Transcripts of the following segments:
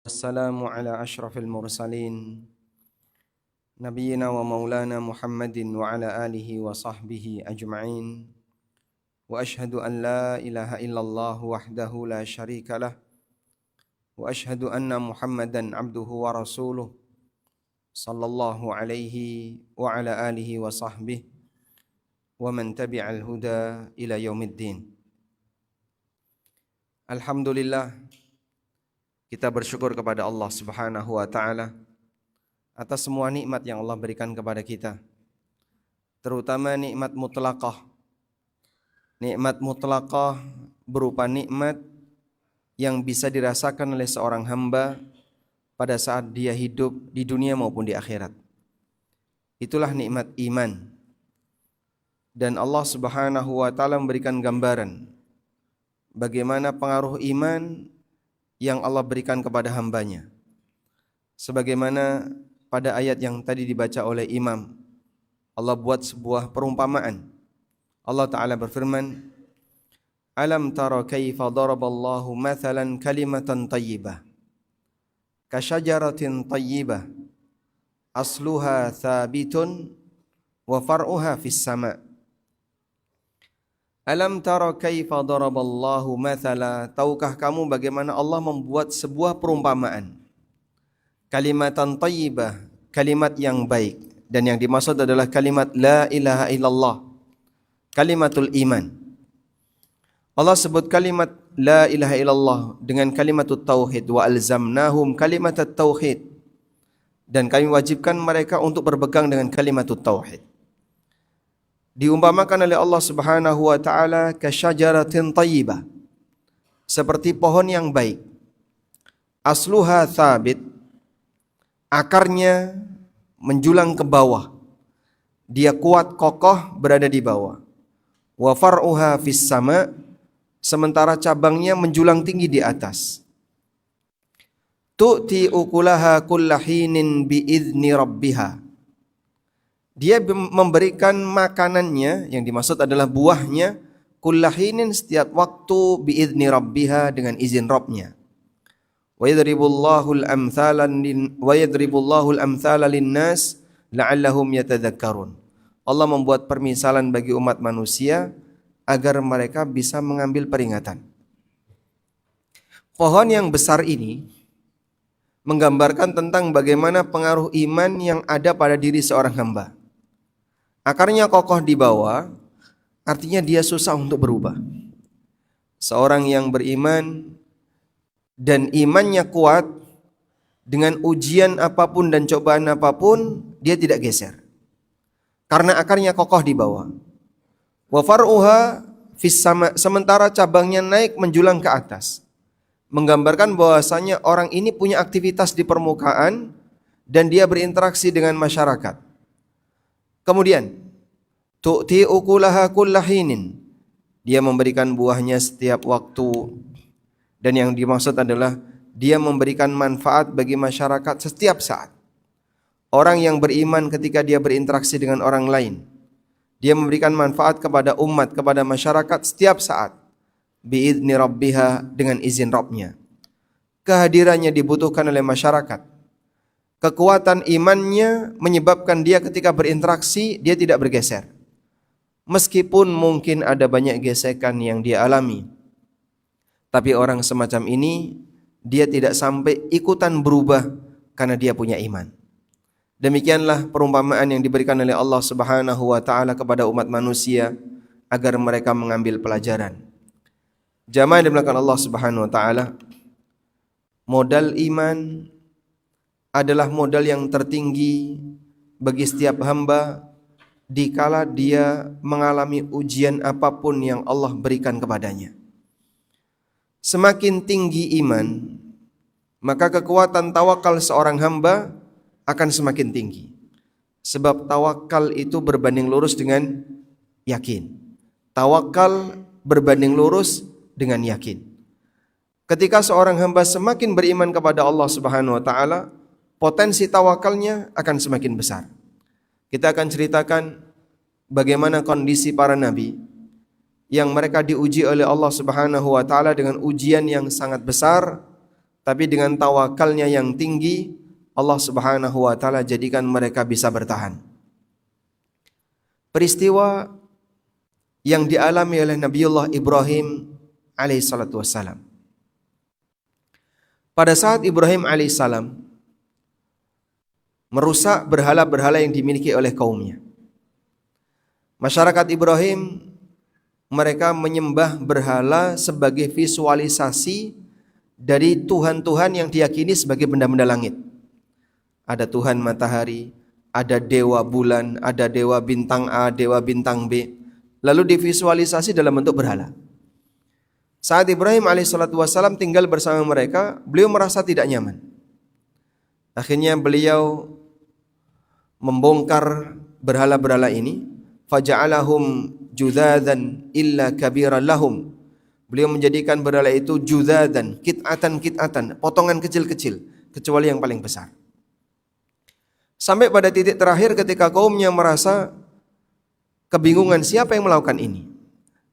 Assalamu ala ashrafil mursalin Nabiyyina wa maulana Muhammadin wa ala alihi wa sahbihi ajma'in. Wa ashhadu an la ilaha illallah wahdahu la sharika lah. Wa ashhadu anna Muhammadan abduhu wa rasuluh sallallahu alaihi wa ala alihi wa sahbihi wa man tabi'al huda ila yaumiddin. Alhamdulillah, kita bersyukur kepada Allah Subhanahu wa taala atas semua nikmat yang Allah berikan kepada kita. Terutama nikmat mutlaqah. Nikmat mutlaqah berupa nikmat yang bisa dirasakan oleh seorang hamba pada saat dia hidup di dunia maupun di akhirat. Itulah nikmat iman. Dan Allah Subhanahu wa taala memberikan gambaran bagaimana pengaruh iman yang Allah berikan kepada hambanya. Sebagaimana pada ayat yang tadi dibaca oleh imam, Allah buat sebuah perumpamaan. Allah Ta'ala berfirman, Alam tara kaifa daraballahu mathalan kalimatan tayyibah kasyajaratin tayyibah asluha thabitun wa far'uha fis sama'. Alam tara kaifa daraballahu mathala, tahukah kamu bagaimana Allah membuat sebuah perumpamaan? Kalimatan thayyibah, kalimat yang baik, dan yang dimaksud adalah kalimat la ilaha illallah, kalimatul iman. Allah sebut kalimat la ilaha illallah dengan kalimatut tauhid, wa alzamnahum kalimatat tauhid, dan kami wajibkan mereka untuk berpegang dengan kalimatut tauhid. Diumpamakan oleh Allah Subhanahu wa taala kasyajaratin thayyibah, seperti pohon yang baik. Asluha thabit, akarnya menjulang ke bawah. Dia kuat kokoh berada di bawah. Wa far'uha fis sama', sementara cabangnya menjulang tinggi di atas. Tu'ti ukulaha kullahinin bi'izni rabbiha. Dia memberikan makanannya, yang dimaksud adalah buahnya, kullahinin, setiap waktu, bi'izni rabbiha, dengan izin Rabbnya. Wa yadribullahul amthala linnas la'allahum yatadzakkarun. Allah membuat permisalan bagi umat manusia agar mereka bisa mengambil peringatan. Pohon yang besar ini menggambarkan tentang bagaimana pengaruh iman yang ada pada diri seorang hamba. Akarnya kokoh di bawah, artinya dia susah untuk berubah. Seorang yang beriman dan imannya kuat, dengan ujian apapun dan cobaan apapun, dia tidak geser. Karena akarnya kokoh di bawah. Wa far'uha fis sama', sementara cabangnya naik menjulang ke atas. Menggambarkan bahwasanya orang ini punya aktivitas di permukaan dan dia berinteraksi dengan masyarakat. Kemudian, tu'ti ukulaha kullahinin, dia memberikan buahnya setiap waktu, dan yang dimaksud adalah dia memberikan manfaat bagi masyarakat setiap saat. Orang yang beriman ketika dia berinteraksi dengan orang lain, dia memberikan manfaat kepada umat, kepada masyarakat setiap saat. Bi'izni rabbiha, dengan izin Rabbnya. Kehadirannya dibutuhkan oleh masyarakat. Kekuatan imannya menyebabkan dia ketika berinteraksi, dia tidak bergeser. Meskipun mungkin ada banyak gesekan yang dia alami, tapi orang semacam ini, dia tidak sampai ikutan berubah karena dia punya iman. Demikianlah perumpamaan yang diberikan oleh Allah Subhanahu wa taala kepada umat manusia agar mereka mengambil pelajaran. Jamaah yang dimuliakan Allah Subhanahu wa taala, modal iman adalah modal yang tertinggi bagi setiap hamba dikala dia mengalami ujian apapun yang Allah berikan kepadanya. Semakin tinggi iman, maka kekuatan tawakal seorang hamba akan semakin tinggi. Sebab tawakal itu berbanding lurus dengan yakin. Tawakal berbanding lurus dengan yakin. Ketika seorang hamba semakin beriman kepada Allah Subhanahu wa taala, potensi tawakalnya akan semakin besar. Kita akan ceritakan bagaimana kondisi para nabi yang mereka diuji oleh Allah Subhanahu wa taala dengan ujian yang sangat besar, Tapi dengan tawakalnya yang tinggi, Allah Subhanahu wa taala jadikan mereka bisa bertahan. Peristiwa yang dialami oleh Nabiullah Ibrahim alaihissalatu wassalam. Pada saat Ibrahim alaihissalam merusak berhala-berhala yang dimiliki oleh kaumnya, masyarakat Ibrahim mereka menyembah berhala sebagai visualisasi dari Tuhan-Tuhan yang diyakini sebagai benda-benda langit. Ada Tuhan matahari, ada dewa bulan, ada dewa bintang A, dewa bintang B. Lalu divisualisasi dalam bentuk berhala. Saat Ibrahim alaihissalatu wassalam tinggal bersama mereka, beliau merasa tidak nyaman. Akhirnya beliau membongkar berhala-berhala ini. Faja'alahum judzadan illa kabiran lahum. Beliau menjadikan berhala itu judzadan, kit'atan, potongan kecil-kecil, kecuali yang paling besar. Sampai pada titik terakhir ketika kaumnya merasa kebingungan siapa yang melakukan ini.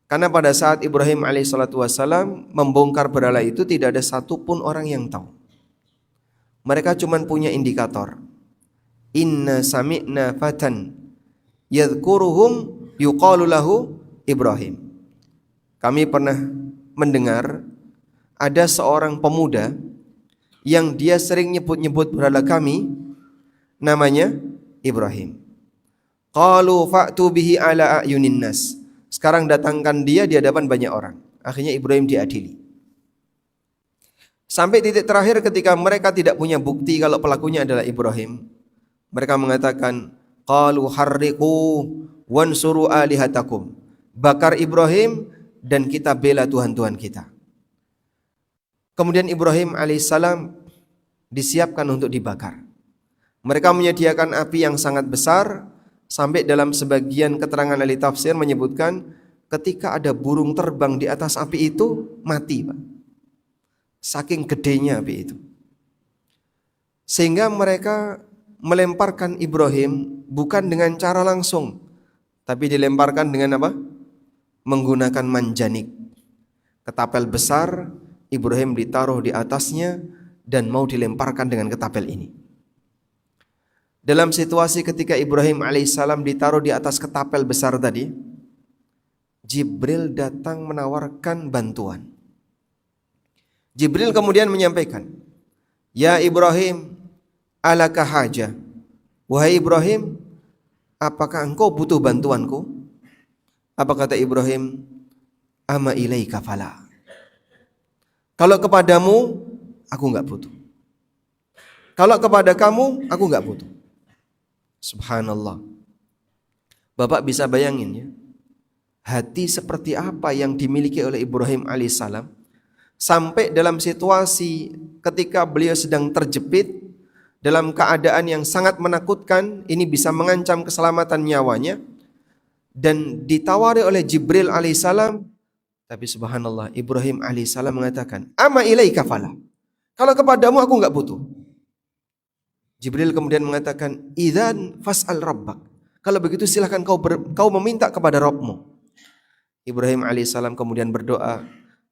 Karena pada saat Ibrahim alaihissalatu wassalam membongkar berhala itu tidak ada satupun orang yang tahu. Mereka cuma punya indikator. Inna sami'na fatan yadhkuruhum yuqalu lahu Ibrahim. Kami pernah mendengar ada seorang pemuda yang dia sering nyebut-nyebut berhala kami, namanya Ibrahim. Qalu fa'tu bihi ala a'yunin nas. Sekarang datangkan dia di hadapan banyak orang. Akhirnya Ibrahim diadili. Sampai titik terakhir ketika mereka tidak punya bukti kalau pelakunya adalah Ibrahim, mereka mengatakan qalu harriqu wansuru alihatakum. Bakar Ibrahim dan kita bela Tuhan-Tuhan kita. Kemudian Ibrahim alaihissalam disiapkan untuk dibakar. Mereka menyediakan api yang sangat besar, sampai dalam sebagian keterangan ahli tafsir menyebutkan ketika ada burung terbang di atas api itu mati, Pak. Saking gedenya api itu. Sehingga mereka melemparkan Ibrahim bukan dengan cara langsung, tapi dilemparkan dengan apa? Menggunakan manjanik. Ketapel besar, Ibrahim ditaruh di atasnya dan mau dilemparkan dengan ketapel ini. Dalam situasi ketika Ibrahim alaihissalam ditaruh di atas ketapel besar tadi, Jibril datang menawarkan bantuan. Jibril kemudian menyampaikan, Ya Ibrahim, alaka haja. Wahai Ibrahim, apakah engkau butuh bantuanku? Apa kata Ibrahim? Ama ilaika fala. Kalau kepadamu, aku enggak butuh. Kalau kepada kamu, aku enggak butuh. Subhanallah. Bapak bisa bayangin ya, hati seperti apa yang dimiliki oleh Ibrahim alaihissalam sampai dalam situasi ketika beliau sedang terjepit dalam keadaan yang sangat menakutkan, ini bisa mengancam keselamatan nyawanya, dan ditawari oleh Jibril alaihissalam. Tapi subhanallah, Ibrahim alaihissalam mengatakan, Ama ilaika fala. Kalau kepadamu aku enggak butuh. Jibril kemudian mengatakan, Idzan fas'al rabbak. Kalau begitu silahkan kau meminta kepada Rabbmu. Ibrahim alaihissalam kemudian berdoa,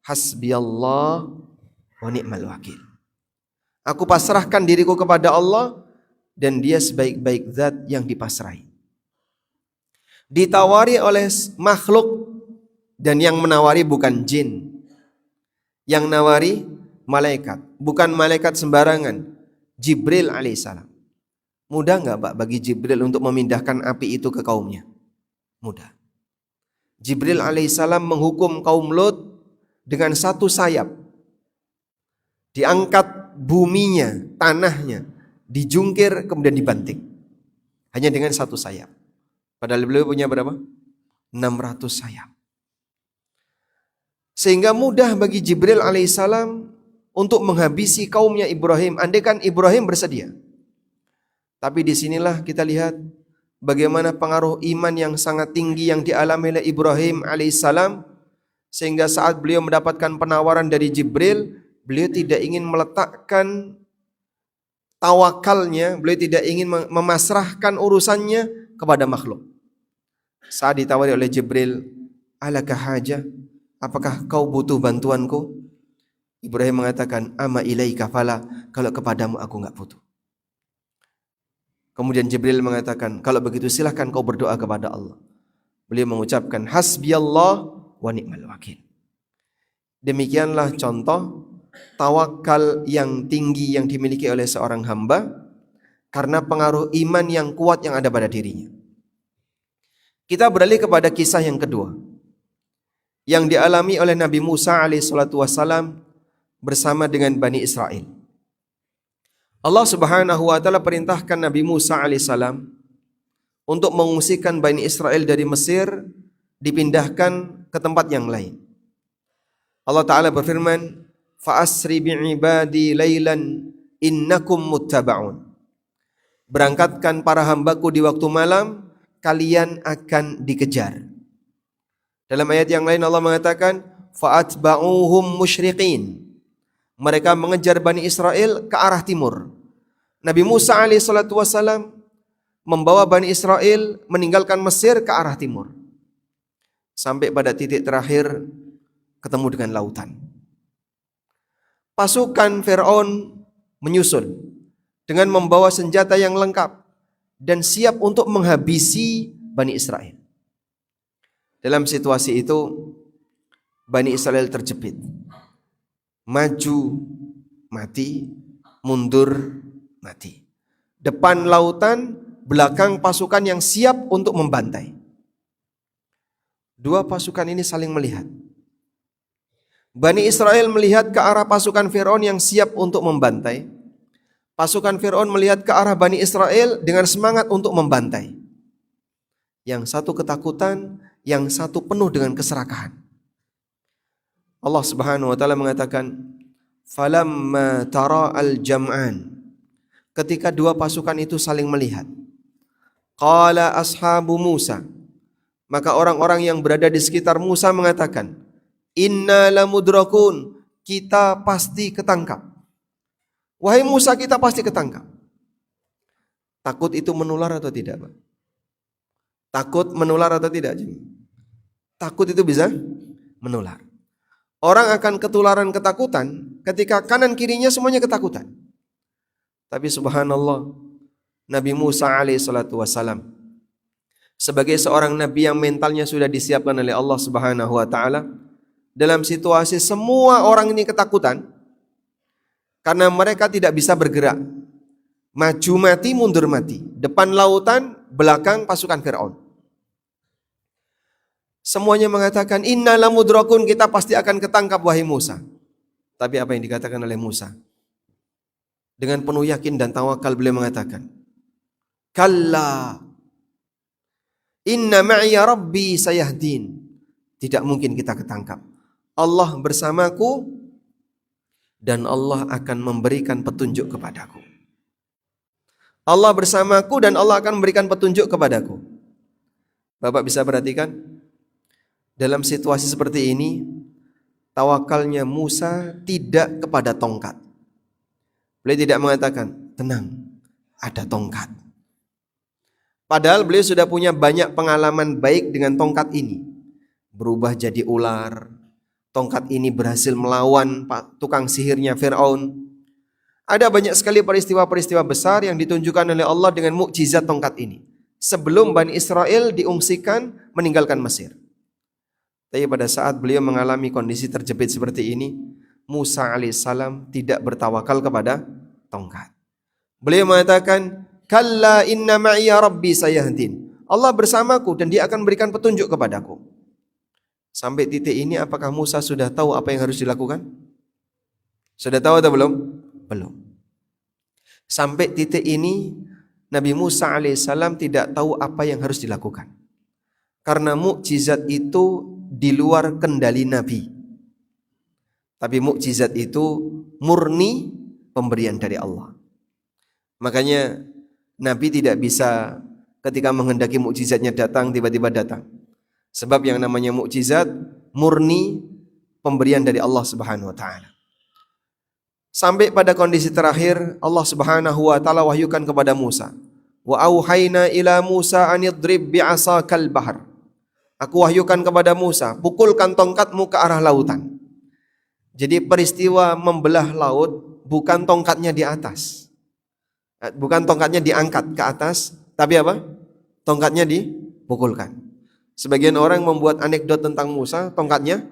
Hasbiyallah wa ni'mal wakil. Aku pasrahkan diriku kepada Allah dan Dia sebaik-baik zat yang dipasrahi. Ditawari oleh makhluk, dan yang menawari bukan jin. Yang nawari malaikat, bukan malaikat sembarangan. Jibril alaihissalam. Mudah enggak Pak bagi Jibril untuk memindahkan api itu ke kaumnya? Mudah. Jibril alaihissalam menghukum kaum Lut dengan satu sayap. Diangkat buminya, tanahnya, dijungkir kemudian dibanting. Hanya dengan satu sayap. Padahal beliau punya berapa? 600 sayap. Sehingga mudah bagi Jibril alaihissalam untuk menghabisi kaumnya Ibrahim, andaikan Ibrahim bersedia. Tapi disinilah kita lihat bagaimana pengaruh iman yang sangat tinggi yang dialami oleh Ibrahim alaihissalam, sehingga saat beliau mendapatkan penawaran dari Jibril, beliau tidak ingin meletakkan tawakalnya, beliau tidak ingin memasrahkan urusannya kepada makhluk. Saat ditawari oleh Jibril, alaka haja, apakah kau butuh bantuanku? Ibrahim mengatakan, ama ilaika fala, kalau kepadamu aku enggak butuh. Kemudian Jibril mengatakan, kalau begitu silahkan kau berdoa kepada Allah. Beliau mengucapkan, hasbiyallah wa ni'mal wakil. Demikianlah contoh tawakal yang tinggi yang dimiliki oleh seorang hamba karena pengaruh iman yang kuat yang ada pada dirinya. Kita beralih kepada kisah yang kedua yang dialami oleh Nabi Musa alaihissalatu wassalam bersama dengan Bani Israel. Allah Subhanahu wa taala perintahkan Nabi Musa alaihissalam untuk mengungsikan Bani Israel dari Mesir, dipindahkan ke tempat yang lain. Allah Ta'ala berfirman, fa'asri bi'ibadi laylan innakum muttaba'un. Berangkatkan para hambaku di waktu malam, kalian akan dikejar. Dalam ayat yang lain Allah mengatakan, fa'atba'uhum musyriqin. Mereka mengejar Bani Israel ke arah timur. Nabi Musa alaihissalatu wassalam membawa Bani Israel meninggalkan Mesir ke arah timur. Sampai pada titik terakhir ketemu dengan lautan. Pasukan Fir'aun menyusul dengan membawa senjata yang lengkap dan siap untuk menghabisi Bani Israel. Dalam situasi itu Bani Israel terjepit. Maju mati, mundur mati. Depan lautan, belakang pasukan yang siap untuk membantai. Dua pasukan ini saling melihat. Bani Israel melihat ke arah pasukan Fir'aun yang siap untuk membantai. Pasukan Fir'aun melihat ke arah Bani Israel dengan semangat untuk membantai. Yang satu ketakutan, yang satu penuh dengan keserakahan. Allah Subhanahu wa taala mengatakan, "Falamma tara al-jam'an." Ketika dua pasukan itu saling melihat, qala ashabu Musa, maka orang-orang yang berada di sekitar Musa mengatakan, inna lamudrakun, kita pasti ketangkap. Wahai Musa, kita pasti ketangkap. Takut itu menular atau tidak, Pak? Takut menular atau tidak? Takut itu bisa menular. Orang akan ketularan ketakutan ketika kanan kirinya semuanya ketakutan. Tapi subhanallah, Nabi Musa alaihissalatu wassalam sebagai seorang nabi yang mentalnya sudah disiapkan oleh Allah Subhanahu wa taala, dalam situasi semua orang ini ketakutan karena mereka tidak bisa bergerak. Maju mati, mundur mati. Depan lautan, belakang pasukan Fir'aun. Semuanya mengatakan, inna lamudrakun, kita pasti akan ketangkap wahai Musa. Tapi apa yang dikatakan oleh Musa? Dengan penuh yakin dan tawakal beliau mengatakan, kalla inna ma'iya rabbi sayahdin. Tidak mungkin kita ketangkap. Allah bersamaku dan Allah akan memberikan petunjuk kepadaku. Allah bersamaku dan Allah akan memberikan petunjuk kepadaku. Bapak bisa perhatikan, dalam situasi seperti ini, tawakalnya Musa tidak kepada tongkat. Beliau tidak mengatakan, tenang, ada tongkat. Padahal beliau sudah punya banyak pengalaman baik dengan tongkat ini. Berubah jadi ular. Tongkat ini berhasil melawan tukang sihirnya Fir'aun. Ada banyak sekali peristiwa-peristiwa besar yang ditunjukkan oleh Allah dengan mukjizat tongkat ini. Sebelum Bani Israel diungsikan meninggalkan Mesir. Tapi pada saat beliau mengalami kondisi terjepit seperti ini, Musa alaihissalam tidak bertawakal kepada tongkat. Beliau mengatakan, kalla inna ma'iya rabbi sayahdin. Allah bersamaku dan dia akan berikan petunjuk kepadaku. Sampai titik ini apakah Musa sudah tahu apa yang harus dilakukan? Sudah tahu atau belum? Belum. Sampai titik ini Nabi Musa alaihissalam tidak tahu apa yang harus dilakukan. Karena mukjizat itu di luar kendali Nabi. Tapi mukjizat itu murni pemberian dari Allah. Makanya Nabi tidak bisa ketika menghendaki mukjizatnya datang tiba-tiba datang. Sebab yang namanya mukjizat murni pemberian dari Allah Subhanahu wa taala. Sampai pada kondisi terakhir Allah Subhanahu wa taala wahyukan kepada Musa, wa auhayna ila Musa an idrib bi'asakal bahr. Aku wahyukan kepada Musa, pukulkan tongkatmu ke arah lautan. Jadi peristiwa membelah laut bukan tongkatnya di atas. Bukan tongkatnya diangkat ke atas, tapi apa? Tongkatnya dipukulkan. Sebagian orang membuat anekdot tentang Musa, tongkatnya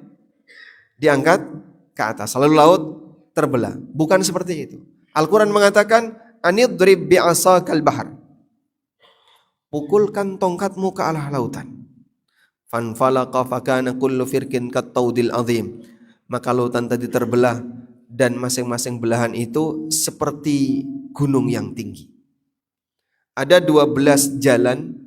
diangkat ke atas, lalu laut terbelah. Bukan seperti itu. Al-Quran mengatakan, anidrib bi'asakal bahar. Pukulkan tongkatmu ke arah lautan. Fanfalaqa fakana kullu firkin kattaudil azim. Maka lautan tadi terbelah dan masing-masing belahan itu seperti gunung yang tinggi. Ada 12 jalan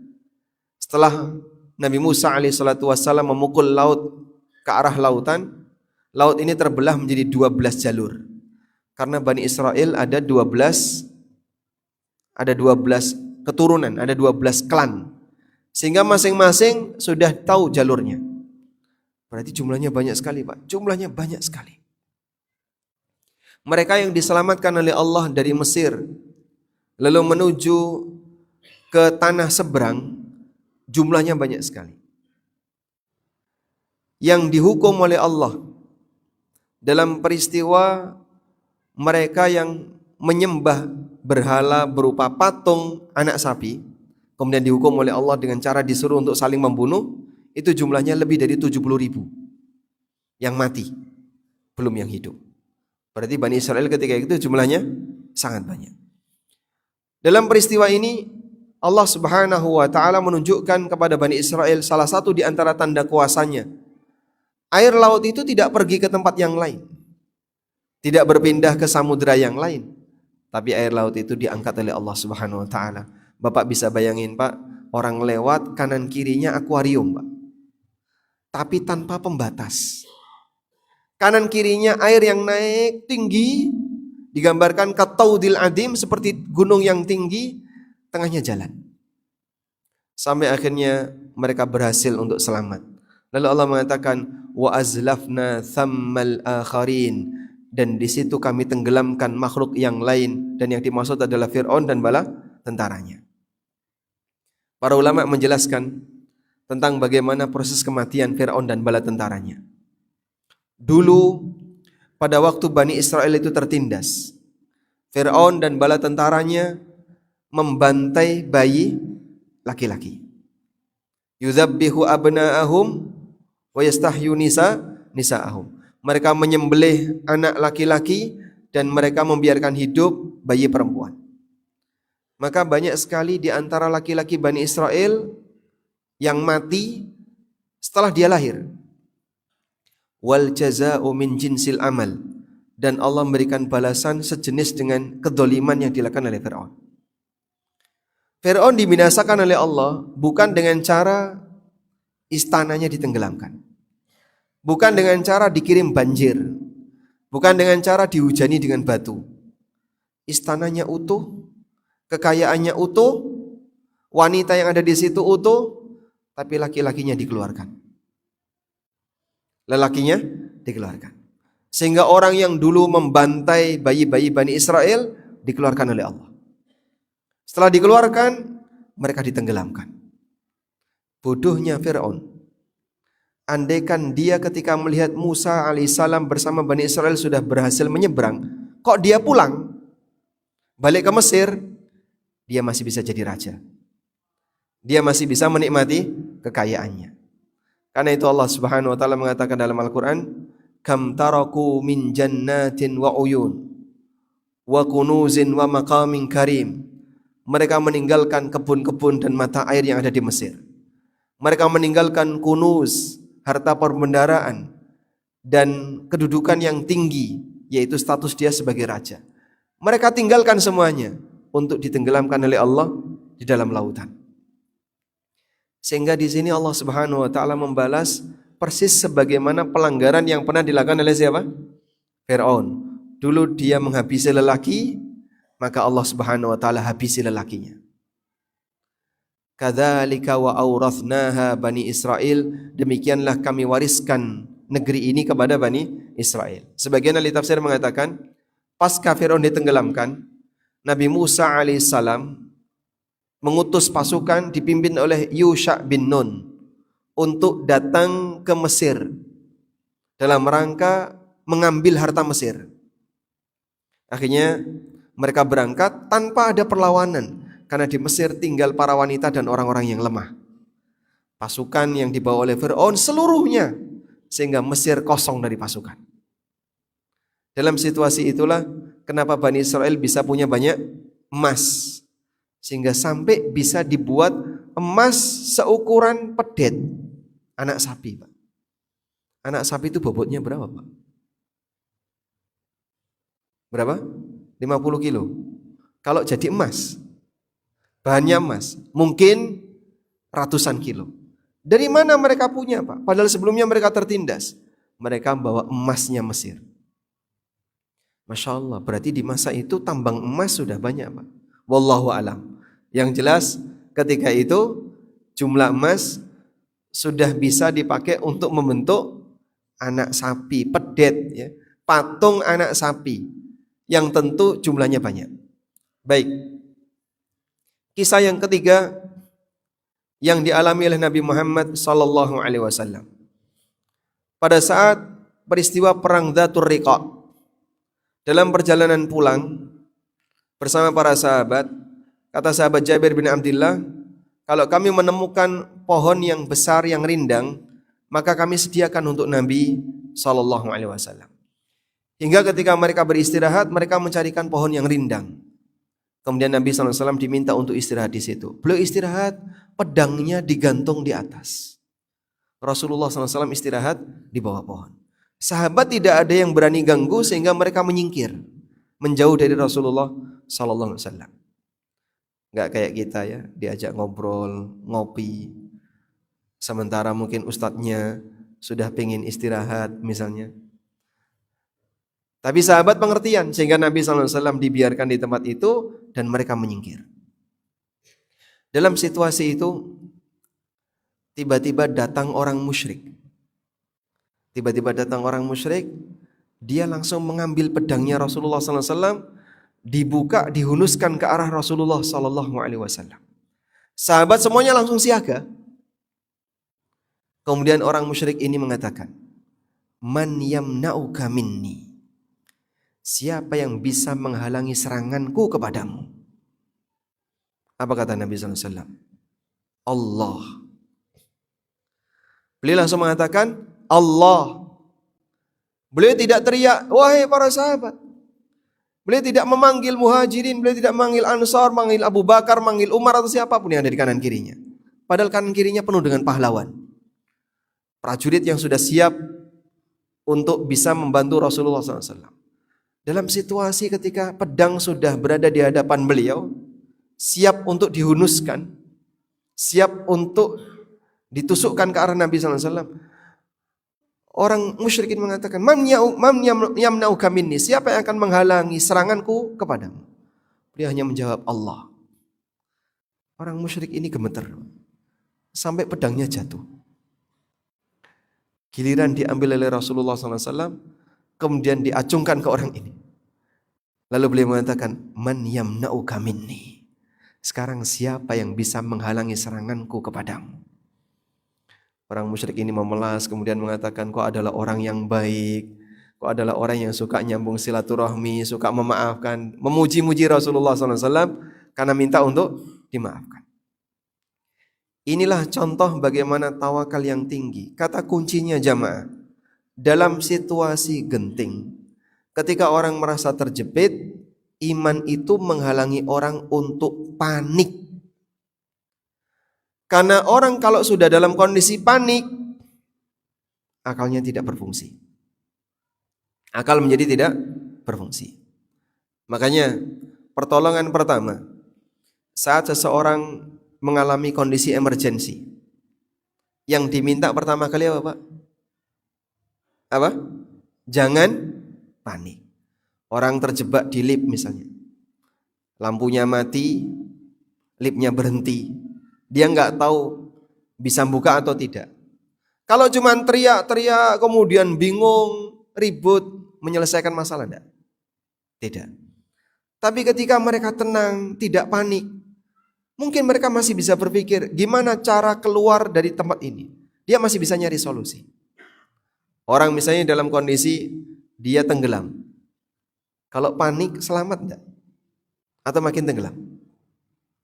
setelah Nabi Musa alaihissalatu wassalam memukul laut ke arah lautan. Laut ini terbelah menjadi 12 jalur. Karena Bani Israel ada 12 keturunan, ada 12 klan. Sehingga masing-masing sudah tahu jalurnya. Berarti jumlahnya banyak sekali, Pak. Jumlahnya banyak sekali. Mereka yang diselamatkan oleh Allah dari Mesir, lalu menuju ke tanah seberang, jumlahnya banyak sekali. Yang dihukum oleh Allah dalam peristiwa mereka yang menyembah berhala berupa patung anak sapi, kemudian dihukum oleh Allah dengan cara disuruh untuk saling membunuh, itu jumlahnya lebih dari 70.000 yang mati, belum yang hidup. Berarti Bani Israel ketika itu jumlahnya sangat banyak. Dalam peristiwa ini Allah Subhanahu wa taala menunjukkan kepada Bani Israel salah satu di antara tanda kuasanya. Air laut itu tidak pergi ke tempat yang lain, tidak berpindah ke samudera yang lain, tapi air laut itu diangkat oleh Allah Subhanahu wa taala. Bapak bisa bayangin, Pak, orang lewat kanan kirinya akuarium, Pak. Tapi tanpa pembatas. Kanan kirinya air yang naik tinggi, digambarkan kataudil adim, seperti gunung yang tinggi, tengahnya jalan. Sampai akhirnya mereka berhasil untuk selamat. Lalu Allah mengatakan, wa azlafna thammal akharin, dan di situ kami tenggelamkan makhluk yang lain, dan yang dimaksud adalah Fir'aun dan bala tentaranya. Para ulama menjelaskan tentang bagaimana proses kematian Fir'aun dan bala tentaranya. Dulu pada waktu Bani Israel itu tertindas, Fir'aun dan bala tentaranya membantai bayi laki-laki. Yuzabbihu abna'ahum wa yastahyu nisa'ahum. Mereka menyembelih anak laki-laki dan mereka membiarkan hidup bayi perempuan. Maka banyak sekali di antara laki-laki Bani Israel yang mati setelah dia lahir. Wal jazaa'u min jinsil amal, dan Allah memberikan balasan sejenis dengan kedoliman yang dilakukan oleh Fir'aun. Fir'aun dibinasakan oleh Allah bukan dengan cara istananya ditenggelamkan, bukan dengan cara dikirim banjir, bukan dengan cara dihujani dengan batu. Istananya utuh, kekayaannya utuh, wanita yang ada di situ utuh, tapi laki-lakinya dikeluarkan. Lelakinya dikeluarkan. Sehingga orang yang dulu membantai bayi-bayi Bani Israel dikeluarkan oleh Allah. Setelah dikeluarkan, mereka ditenggelamkan. Bodohnya Fir'aun. Andaikan dia ketika melihat Musa alaihissalam bersama Bani Israel sudah berhasil menyeberang, kok dia pulang balik ke Mesir, dia masih bisa jadi raja. Dia masih bisa menikmati kekayaannya. Karena itu Allah Subhanahu wa taala mengatakan dalam Al-Qur'an, kam taraku min jannatin wa uyun wa kunuzin wa maqamin karim. Mereka meninggalkan kebun-kebun dan mata air yang ada di Mesir. Mereka meninggalkan kunuz, harta perbendaharaan, dan kedudukan yang tinggi, yaitu status dia sebagai raja. Mereka tinggalkan semuanya untuk ditenggelamkan oleh Allah di dalam lautan. Sehingga di sini Allah Subhanahu wa taala membalas persis sebagaimana pelanggaran yang pernah dilakukan oleh siapa? Fir'aun. Dulu dia menghabisi lelaki, maka Allah Subhanahu wa taala habisi lelakinya. Kadzalika wa aurathnaha Bani Israil, demikianlah kami wariskan negeri ini kepada Bani Israel. Sebagian ahli tafsir mengatakan, pasca Fir'aun ditenggelamkan, Nabi Musa alaihissalam mengutus pasukan dipimpin oleh Yusha bin Nun untuk datang ke Mesir dalam rangka mengambil harta Mesir. Akhirnya mereka berangkat tanpa ada perlawanan, karena di Mesir tinggal para wanita dan orang-orang yang lemah. Pasukan yang dibawa oleh Fir'aun seluruhnya, sehingga Mesir kosong dari pasukan. Dalam situasi itulah kenapa Bani Israel bisa punya banyak emas, sehingga sampai bisa dibuat emas seukuran pedet anak sapi, Pak. Anak sapi itu bobotnya berapa, Pak? Berapa? 50 kilo. Kalau jadi emas, bahannya emas, mungkin ratusan kilo. Dari mana mereka punya, Pak? Padahal sebelumnya mereka tertindas. Mereka bawa emasnya Mesir. Masya Allah, berarti di masa itu tambang emas sudah banyak, Pak. Wallahu alam. Yang jelas ketika itu jumlah emas sudah bisa dipakai untuk membentuk anak sapi, pedet, ya, patung anak sapi, yang tentu jumlahnya banyak. Baik. Kisah yang ketiga yang dialami oleh Nabi Muhammad sallallahu alaihi wasallam. Pada saat peristiwa perang Dzatur Riqa, dalam perjalanan pulang bersama para sahabat, kata sahabat Jabir bin Abdullah, kalau kami menemukan pohon yang besar yang rindang, maka kami sediakan untuk Nabi sallallahu alaihi wasallam. Hingga ketika mereka beristirahat, mereka mencarikan pohon yang rindang. Kemudian Nabi SAW diminta untuk istirahat di situ. Beliau istirahat, pedangnya digantung di atas. Rasulullah SAW istirahat di bawah pohon. Sahabat tidak ada yang berani ganggu sehingga mereka menyingkir, menjauh dari Rasulullah SAW. Gak kayak kita ya, diajak ngobrol, ngopi. Sementara mungkin ustadznya sudah pengen istirahat misalnya. Tapi sahabat pengertian sehingga Nabi SAW dibiarkan di tempat itu dan mereka menyingkir. Dalam situasi itu tiba-tiba datang orang musyrik. Tiba-tiba datang orang musyrik, dia langsung mengambil pedangnya Rasulullah SAW, dibuka, dihunuskan ke arah Rasulullah SAW. Sahabat semuanya langsung siaga. Kemudian orang musyrik ini mengatakan, "Man yamna'uka minni?" Siapa yang bisa menghalangi seranganku kepadamu? Apa kata Nabi SAW? Allah. Beliau langsung mengatakan, Allah. Beliau tidak teriak, wahai para sahabat. Beliau tidak memanggil muhajirin, beliau tidak memanggil ansar, manggil Abu Bakar, manggil Umar atau siapapun yang ada di kanan kirinya. Padahal kanan kirinya penuh dengan pahlawan. Prajurit yang sudah siap untuk bisa membantu Rasulullah SAW. Dalam situasi ketika pedang sudah berada di hadapan beliau, siap untuk dihunuskan, siap untuk ditusukkan ke arah Nabi SAW, orang musyrikin mengatakan, "Man yamna'uka minni?" Siapa yang akan menghalangi seranganku kepadamu? Dia hanya menjawab, Allah. Orang musyrik ini gemeter sampai pedangnya jatuh. Giliran diambil oleh Rasulullah SAW, kemudian diacungkan ke orang ini. Lalu beliau mengatakan, "Man yamna'uka minni?" Sekarang siapa yang bisa menghalangi seranganku kepadamu? Orang musyrik ini memelas, kemudian mengatakan, kau adalah orang yang baik, kau adalah orang yang suka nyambung silaturahmi, suka memaafkan, memuji-muji Rasulullah SAW karena minta untuk dimaafkan. Inilah contoh bagaimana tawakal yang tinggi. Kata kuncinya jamaah, dalam situasi genting, ketika orang merasa terjepit, iman itu menghalangi orang untuk panik. Karena orang kalau sudah dalam kondisi panik, akalnya tidak berfungsi. Akal menjadi tidak berfungsi. Makanya pertolongan pertama, saat seseorang mengalami kondisi emergensi, yang diminta pertama kali apa, Pak? Apa? Jangan panik. Orang terjebak di lift misalnya, lampunya mati, liftnya berhenti. Dia nggak tahu bisa buka atau tidak. Kalau cuma teriak-teriak kemudian bingung, ribut, menyelesaikan masalah enggak? Tidak. Tapi ketika mereka tenang, tidak panik, mungkin mereka masih bisa berpikir gimana cara keluar dari tempat ini. Dia masih bisa nyari solusi. Orang misalnya dalam kondisi dia tenggelam. Kalau panik selamat enggak? Atau makin tenggelam?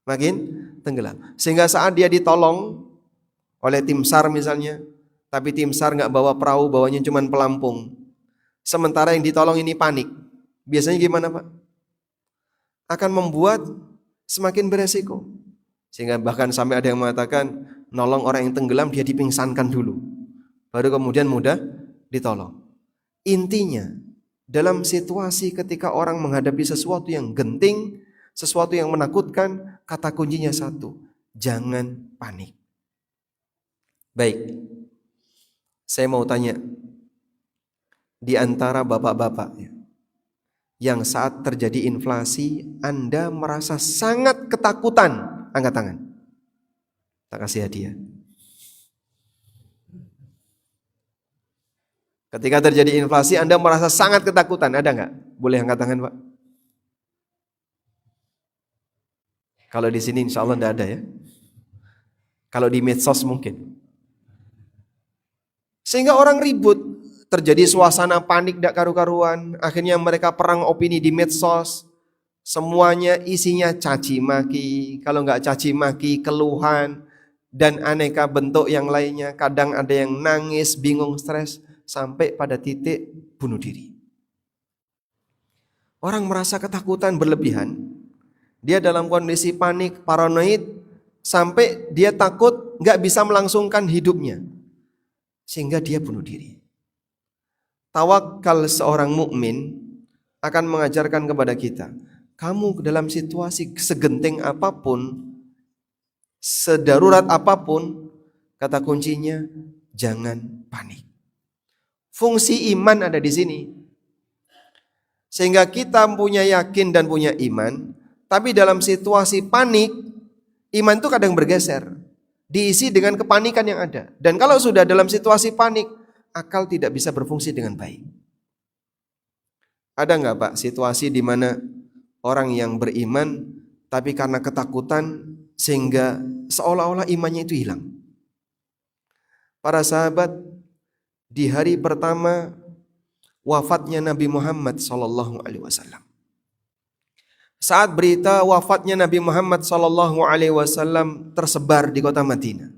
Makin tenggelam. Sehingga saat dia ditolong oleh tim SAR misalnya, tapi tim SAR enggak bawa perahu, bawanya cuma pelampung. Sementara yang ditolong ini panik. Biasanya gimana, Pak? Akan membuat semakin beresiko. Sehingga bahkan sampai ada yang mengatakan nolong orang yang tenggelam dia dipingsankan dulu, baru kemudian mudah ditolong. Intinya dalam situasi ketika orang menghadapi sesuatu yang genting, sesuatu yang menakutkan, kata kuncinya satu, jangan panik. Baik, saya mau tanya, di antara bapak-bapak yang saat terjadi inflasi Anda merasa sangat ketakutan, angkat tangan. Tak kasih hadiah. Ketika terjadi inflasi Anda merasa sangat ketakutan, ada nggak? Boleh angkat tangan, Pak? Kalau di sini insya Allah tidak ada ya. Kalau di medsos mungkin. Sehingga orang ribut, terjadi suasana panik tidak karu-karuan. Akhirnya mereka perang opini di medsos. Semuanya isinya caci maki. Kalau nggak caci maki, keluhan dan aneka bentuk yang lainnya. Kadang ada yang nangis, bingung, stres, sampai pada titik bunuh diri. Orang merasa ketakutan berlebihan. Dia dalam kondisi panik, paranoid, sampai dia takut nggak bisa melangsungkan hidupnya, sehingga dia bunuh diri. Tawakal seorang mukmin akan mengajarkan kepada kita, kamu dalam situasi segenting apapun, sedarurat apapun, kata kuncinya jangan panik. Fungsi iman ada di sini. Sehingga kita punya yakin dan punya iman, tapi dalam situasi panik, iman itu kadang bergeser, diisi dengan kepanikan yang ada. Dan kalau sudah dalam situasi panik, akal tidak bisa berfungsi dengan baik. Ada nggak Pak situasi di mana orang yang beriman tapi karena ketakutan sehingga seolah-olah imannya itu hilang? Para sahabat di hari pertama wafatnya Nabi Muhammad SAW, saat berita wafatnya Nabi Muhammad SAW tersebar di kota Madinah,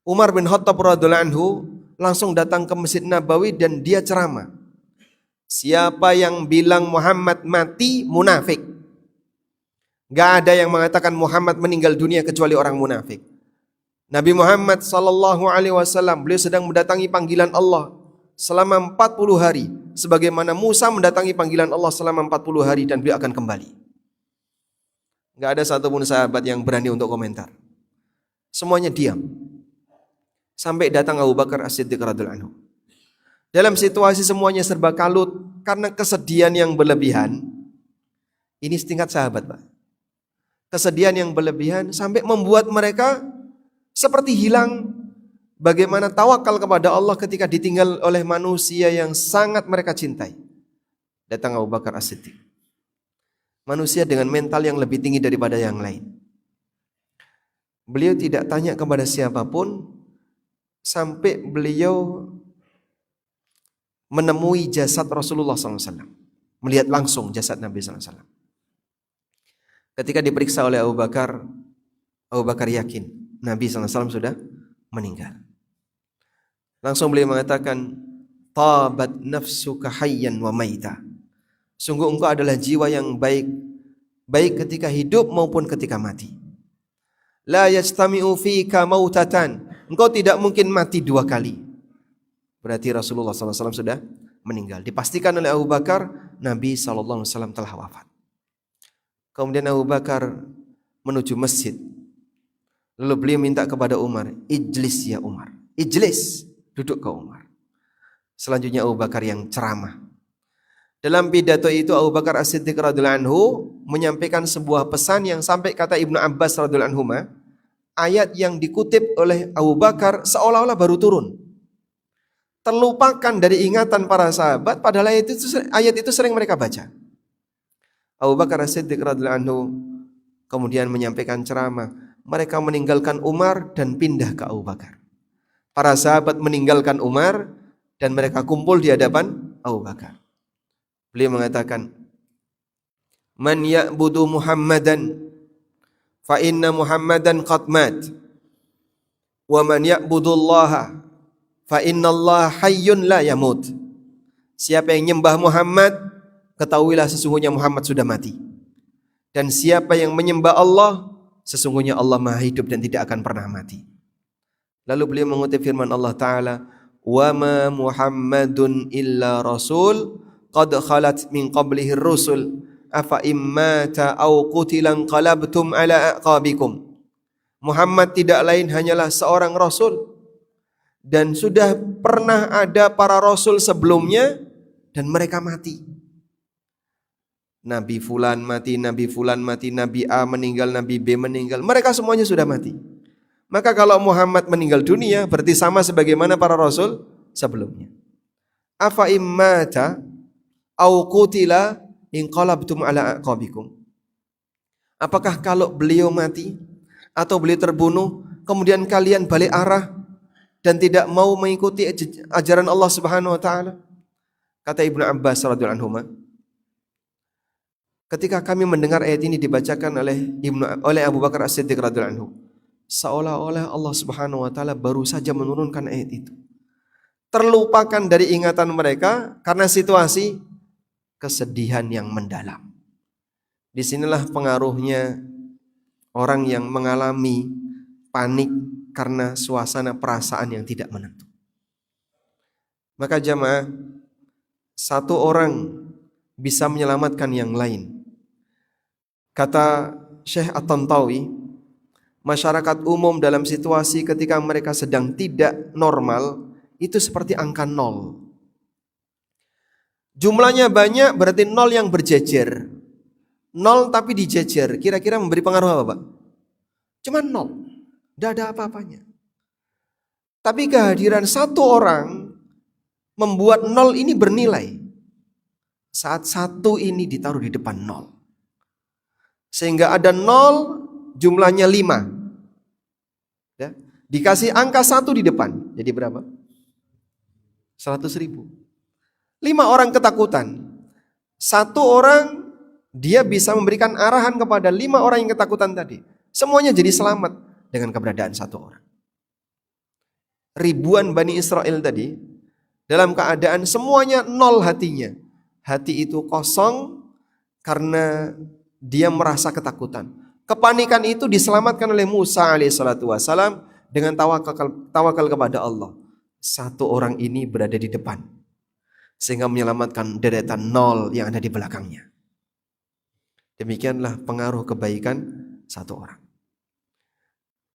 Umar bin Khattab radhiyallahu anhu langsung datang ke Masjid Nabawi dan dia ceramah. Siapa yang bilang Muhammad mati, munafik. Gak ada yang mengatakan Muhammad meninggal dunia kecuali orang munafik. Nabi Muhammad SAW beliau sedang mendatangi panggilan Allah selama 40 hari. Sebagaimana Musa mendatangi panggilan Allah selama 40 hari dan beliau akan kembali. Gak ada satupun sahabat yang berani untuk komentar. Semuanya diam. Sampai datang Abu Bakar As-Siddiq radhiyallahu anhu. Dalam situasi semuanya serba kalut karena kesedihan yang berlebihan. Ini setingkat sahabat, Pak. Kesedihan yang berlebihan sampai membuat mereka seperti hilang bagaimana tawakal kepada Allah ketika ditinggal oleh manusia yang sangat mereka cintai. Datang Abu Bakar As-Siddiq. Manusia dengan mental yang lebih tinggi daripada yang lain. Beliau tidak tanya kepada siapapun sampai beliau menemui jasad Rasulullah SAW. Melihat langsung jasad Nabi SAW. Ketika diperiksa oleh Abu Bakar yakin Nabi SAW sudah meninggal. Langsung beliau mengatakan, tabat nafsuka hayyan wa maita. Sungguh engkau adalah jiwa yang baik, baik ketika hidup maupun ketika mati. La yajtami'u fika mautatan. Engkau tidak mungkin mati dua kali. Berarti Rasulullah SAW sudah meninggal. Dipastikan oleh Abu Bakar, Nabi SAW telah wafat. Kemudian Abu Bakar menuju masjid. Lalu beliau minta kepada Umar, ijlis ya Umar. Ijlis, duduk kau Umar. Selanjutnya Abu Bakar yang ceramah. Dalam pidato itu Abu Bakar As-Siddiq radhiyallahu anhu menyampaikan sebuah pesan yang sampai kata Ibnu Abbas radhiyallahu anhu, ayat yang dikutip oleh Abu Bakar seolah-olah baru turun. Terlupakan dari ingatan para sahabat, padahal ayat itu sering mereka baca. Abu Bakar As-Siddiq radhiyallahu anhu kemudian menyampaikan ceramah. Mereka meninggalkan Umar dan pindah ke Abu Bakar. Para sahabat meninggalkan Umar dan mereka kumpul di hadapan Abu Bakar. Beliau mengatakan, "Man ya'budu Muhammadan fa inna Muhammadan qad mat. Wa man ya'budullaha fa innallaha hayyun la yamut." Siapa yang menyembah Muhammad, ketahuilah sesungguhnya Muhammad sudah mati. Dan siapa yang menyembah Allah, sesungguhnya Allah Maha hidup dan tidak akan pernah mati. Lalu beliau mengutip firman Allah Ta'ala, "Wa ma Muhammadun illa rasul qad khalat min qablihi rusul afa immata aw qutilan qalabtum ala aqabikum." Muhammad tidak lain hanyalah seorang rasul, dan sudah pernah ada para rasul sebelumnya dan mereka mati. Nabi fulan mati, Nabi fulan mati, Nabi A meninggal, Nabi B meninggal. Mereka semuanya sudah mati. Maka kalau Muhammad meninggal dunia, berarti sama sebagaimana para rasul sebelumnya. Afa immata au qutila inqalabtum ala aqabikum. Apakah kalau beliau mati atau beliau terbunuh, kemudian kalian balik arah dan tidak mau mengikuti ajaran Allah Subhanahu wa taala? Kata Ibnu Abbas radhiyallahu anhu, ketika kami mendengar ayat ini dibacakan oleh Abu Bakar As-Siddiq radhiyallahu anhu, seolah-olah Allah Subhanahu wa taala baru saja menurunkan ayat itu. Terlupakan dari ingatan mereka karena situasi kesedihan yang mendalam. Disinilah pengaruhnya orang yang mengalami panik karena suasana perasaan yang tidak menentu. Maka jamaah, satu orang bisa menyelamatkan yang lain. Kata Syekh At-Tantawi, masyarakat umum dalam situasi ketika mereka sedang tidak normal itu seperti angka 0. Jumlahnya banyak berarti 0 yang berjejer. 0 tapi dijejer, kira-kira memberi pengaruh apa, Pak? Cuma 0, tidak ada apa-apanya. Tapi kehadiran satu orang membuat 0 ini bernilai. Saat 1 ini ditaruh di depan 0, sehingga ada 0 jumlahnya 5. Ya, dikasih angka 1 di depan, jadi berapa? 100.000. 5 orang ketakutan. 1 orang dia bisa memberikan arahan kepada 5 orang yang ketakutan tadi. Semuanya jadi selamat dengan keberadaan 1 orang. Ribuan Bani Israel tadi dalam keadaan semuanya 0 hatinya. Hati itu kosong karena dia merasa ketakutan. Kepanikan itu diselamatkan oleh Musa alaihissalatu wassalam dengan tawakal kepada Allah. 1 orang ini berada di depan, sehingga menyelamatkan deretan 0 yang ada di belakangnya. Demikianlah pengaruh kebaikan 1 orang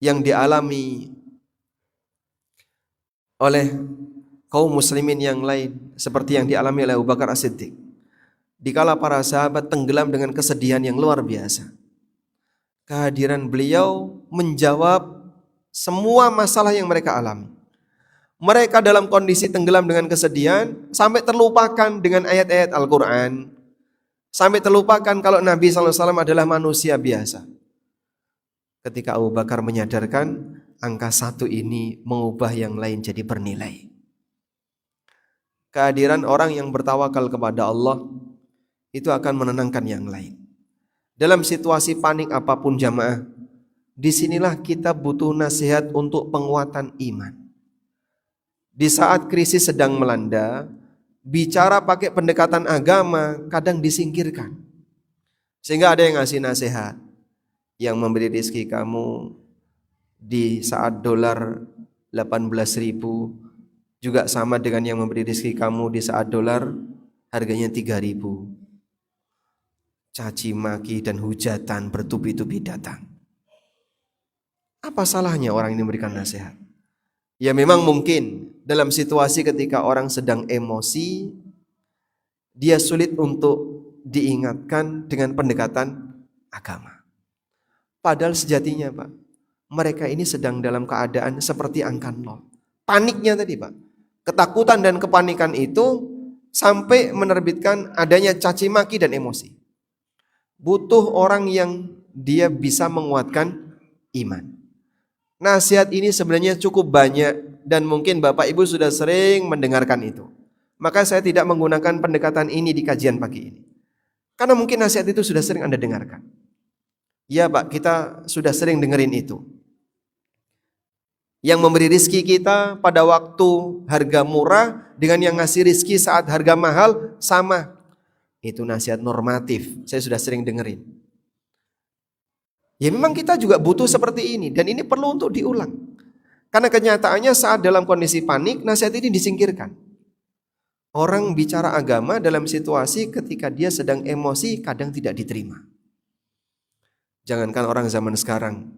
yang dialami oleh kaum muslimin yang lain, seperti yang dialami oleh Abu Bakar As-Siddiq. Dikala para sahabat tenggelam dengan kesedihan yang luar biasa, kehadiran beliau menjawab semua masalah yang mereka alami. Mereka dalam kondisi tenggelam dengan kesedihan sampai terlupakan dengan ayat-ayat Al-Quran, sampai terlupakan kalau Nabi SAW adalah manusia biasa. Ketika Abu Bakar menyadarkan angka 1 ini mengubah yang lain jadi bernilai. Kehadiran orang yang bertawakal kepada Allah itu akan menenangkan yang lain. Dalam situasi panik apapun jamaah, disinilah kita butuh nasihat untuk penguatan iman. Di saat krisis sedang melanda, bicara pakai pendekatan agama kadang disingkirkan. Sehingga ada yang ngasih nasihat, yang memberi rezeki kamu di saat dolar 18.000 juga sama dengan yang memberi rezeki kamu di saat dolar harganya 3.000. Caci maki dan hujatan bertubi-tubi datang. Apa salahnya orang ini memberikan nasihat? Ya memang mungkin dalam situasi ketika orang sedang emosi, dia sulit untuk diingatkan dengan pendekatan agama. Padahal sejatinya Pak, mereka ini sedang dalam keadaan seperti angka 0. Paniknya tadi Pak, ketakutan dan kepanikan itu sampai menerbitkan adanya caci maki dan emosi. Butuh orang yang dia bisa menguatkan iman. Nasihat ini sebenarnya cukup banyak dan mungkin Bapak Ibu sudah sering mendengarkan itu. maka saya tidak menggunakan pendekatan ini di kajian pagi ini. Karena mungkin nasihat itu sudah sering Anda dengarkan. Ya Pak, kita sudah sering dengerin itu. Yang memberi rizki kita pada waktu harga murah dengan yang ngasih rizki saat harga mahal sama. Itu nasihat normatif, saya sudah sering dengerin. Ya memang kita juga butuh seperti ini, dan ini perlu untuk diulang. Karena kenyataannya saat dalam kondisi panik, nasihat ini disingkirkan. Orang bicara agama dalam situasi ketika dia sedang emosi kadang tidak diterima. Jangankan orang zaman sekarang.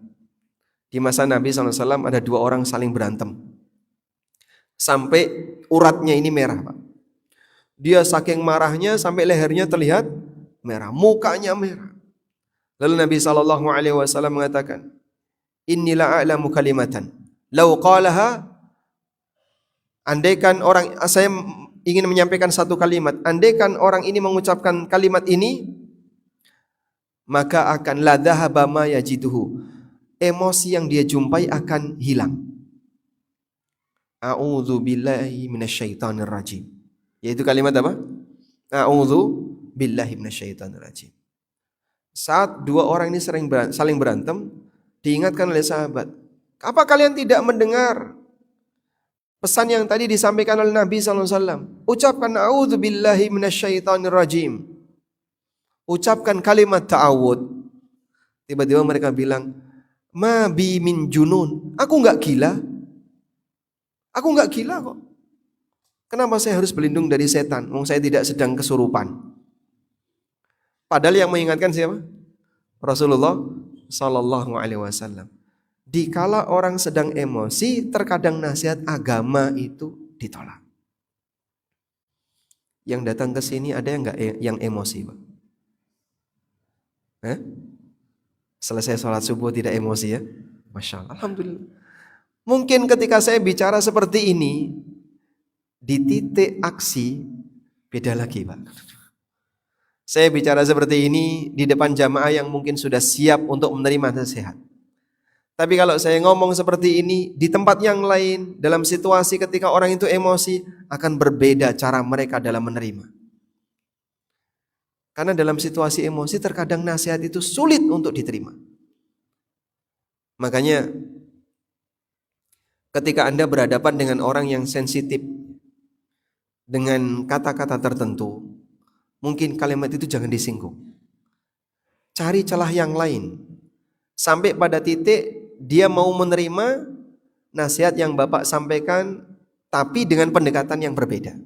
Di masa Nabi SAW ada 2 orang saling berantem. Sampai uratnya ini merah, Pak. Dia saking marahnya sampai lehernya terlihat merah, mukanya merah. Lalu Nabi SAW mengatakan, Inni la'alamu kalimatan, lau qalaha, andaikan orang, saya ingin menyampaikan satu kalimat, andaikan orang ini mengucapkan kalimat ini, maka akan la dhahaba ma yajiduhu, emosi yang dia jumpai akan hilang. A'udzu billahi minasyaitonir rajim. Yaitu kalimat apa? A'udzu billahi minasyaitonir rajim. Saat 2 orang ini saling berantem, diingatkan oleh sahabat, apa kalian tidak mendengar pesan yang tadi disampaikan oleh Nabi SAW? Ucapkan a'udzu billahi minasyaitonir rajim. Ucapkan kalimat ta'awud. Tiba-tiba mereka bilang, ma bi min junun. Aku enggak gila. Aku enggak gila kok. Kenapa saya harus berlindung dari setan? Wong saya tidak sedang kesurupan. Padahal yang mengingatkan siapa? Rasulullah Sallallahu Alaihi Wasallam. Dikala orang sedang emosi, terkadang nasihat agama itu ditolak. Yang datang ke sini ada yang enggak yang emosi, Pak? Selesai sholat subuh tidak emosi ya? Masya Allah, alhamdulillah. Mungkin ketika saya bicara seperti ini, di titik aksi beda lagi, Pak. Saya bicara seperti ini di depan jamaah yang mungkin sudah siap untuk menerima nasihat. Tapi kalau saya ngomong seperti ini di tempat yang lain, dalam situasi ketika orang itu emosi, akan berbeda cara mereka dalam menerima. Karena dalam situasi emosi terkadang nasihat itu sulit untuk diterima. Makanya ketika Anda berhadapan dengan orang yang sensitif dengan kata-kata tertentu, mungkin kalimat itu jangan disinggung. Cari celah yang lain. Sampai pada titik dia mau menerima nasihat yang Bapak sampaikan, tapi dengan pendekatan yang berbeda.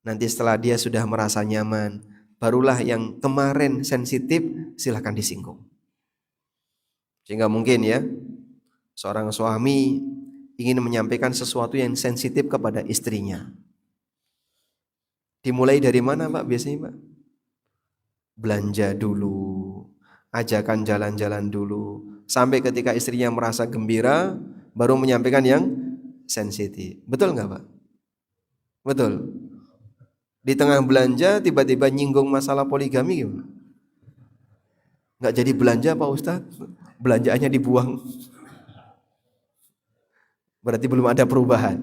Nanti setelah dia sudah merasa nyaman, barulah yang kemarin sensitif silahkan disinggung. Sehingga mungkin ya, seorang suami ingin menyampaikan sesuatu yang sensitif kepada istrinya. Dimulai dari mana Pak biasanya Pak? Belanja dulu, ajakan jalan-jalan dulu, sampai ketika istrinya merasa gembira, baru menyampaikan yang sensitif. Betul nggak Pak? Betul. Di tengah belanja tiba-tiba nyinggung masalah poligami gimana? Nggak jadi belanja Pak Ustadz, belanjaannya dibuang. Berarti belum ada perubahan.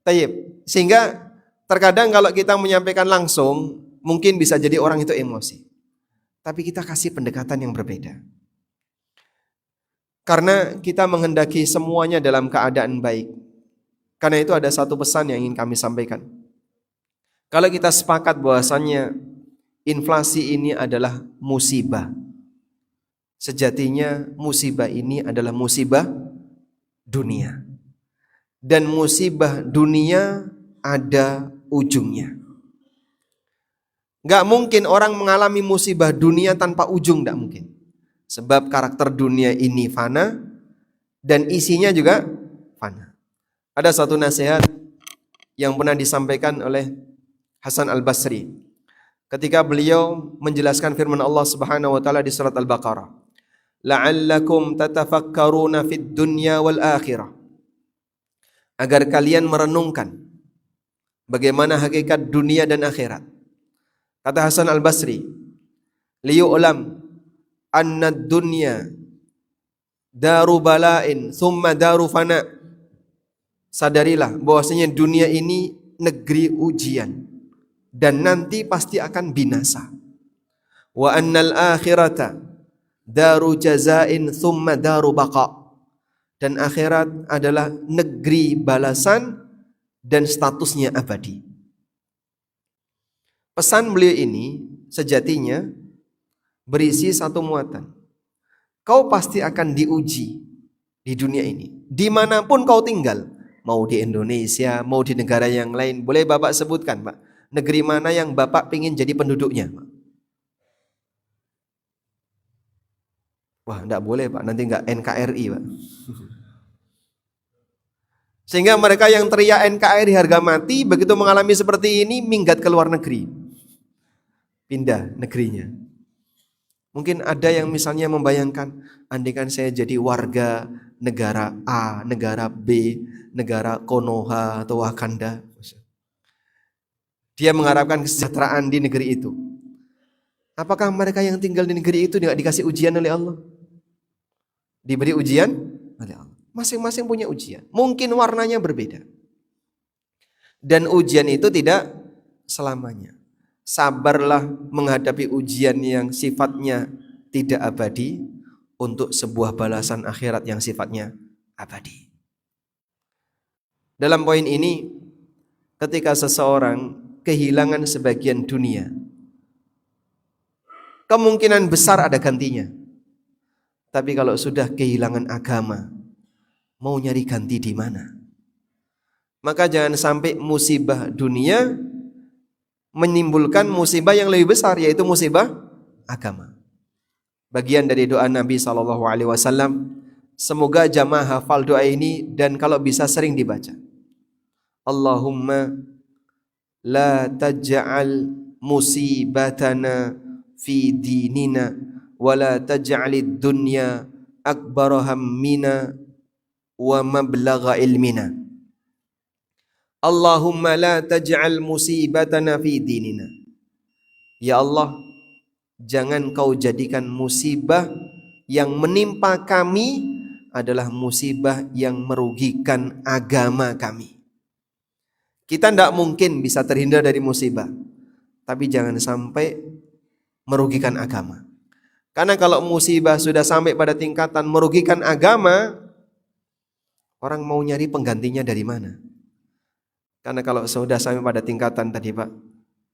Tayyib. Sehingga terkadang kalau kita menyampaikan langsung, mungkin bisa jadi orang itu emosi. Tapi kita kasih pendekatan yang berbeda. Karena kita menghendaki semuanya dalam keadaan baik. Karena itu ada satu pesan yang ingin kami sampaikan. Kalau kita sepakat bahwasannya inflasi ini adalah musibah. Sejatinya musibah ini adalah musibah dunia. Dan musibah dunia ada ujungnya. Gak mungkin orang mengalami musibah dunia tanpa ujung, gak mungkin. Sebab karakter dunia ini fana dan isinya juga fana. Ada satu nasihat yang pernah disampaikan oleh Hasan Al-Basri ketika beliau menjelaskan firman Allah Subhanahu wa taala di surat Al-Baqarah. La'allakum tatafakkaruna fid dunya wal akhirah. Agar kalian merenungkan bagaimana hakikat dunia dan akhirat. Kata Hasan Al-Basri, liyu'lam anna dunya daru bala'in thumma daru fana. Sadarilah bahwasanya dunia ini negeri ujian dan nanti pasti akan binasa. Wa annal akhirata daru jazain thumma daru baqa. Dan akhirat adalah negeri balasan dan statusnya abadi. Pesan beliau ini sejatinya berisi satu muatan. Kau pasti akan diuji di dunia ini. Dimanapun kau tinggal. Mau di Indonesia, mau di negara yang lain. Boleh Bapak sebutkan Pak, negeri mana yang Bapak ingin jadi penduduknya Pak? Wah, enggak boleh Pak, nanti enggak NKRI Pak. Sehingga mereka yang teriak NKRI harga mati, begitu mengalami seperti ini, minggat ke luar negeri. Pindah negerinya. Mungkin ada yang misalnya membayangkan, andaikan saya jadi warga negara A, negara B, negara Konoha atau Wakanda. Dia mengharapkan kesejahteraan di negeri itu. Apakah mereka yang tinggal di negeri itu tidak dikasih ujian oleh Allah? Diberi ujian oleh Allah. Masing-masing punya ujian. Mungkin warnanya berbeda. Dan ujian itu tidak selamanya. Sabarlah menghadapi ujian yang sifatnya tidak abadi untuk sebuah balasan akhirat yang sifatnya abadi. Dalam poin ini, ketika seseorang kehilangan sebagian dunia, kemungkinan besar ada gantinya. Tapi kalau sudah kehilangan agama, mau nyari ganti di mana? Maka jangan sampai musibah dunia menimbulkan musibah yang lebih besar, yaitu musibah agama. Bagian dari doa Nabi SAW, semoga jamaah hafal doa ini dan kalau bisa sering dibaca. Allahumma la taj'al musibatana fi dinina wa la taj'alid dunya akbar hammina wa mablagha ilmina. Allahumma la taj'al musibatana fi dinina. Ya Allah, jangan kau jadikan musibah yang menimpa kami adalah musibah yang merugikan agama kami. Kita tidak mungkin bisa terhindar dari musibah, tapi jangan sampai merugikan agama. Karena kalau musibah sudah sampai pada tingkatan merugikan agama, orang mau nyari penggantinya dari mana? Karena kalau sudah sampai pada tingkatan tadi Pak,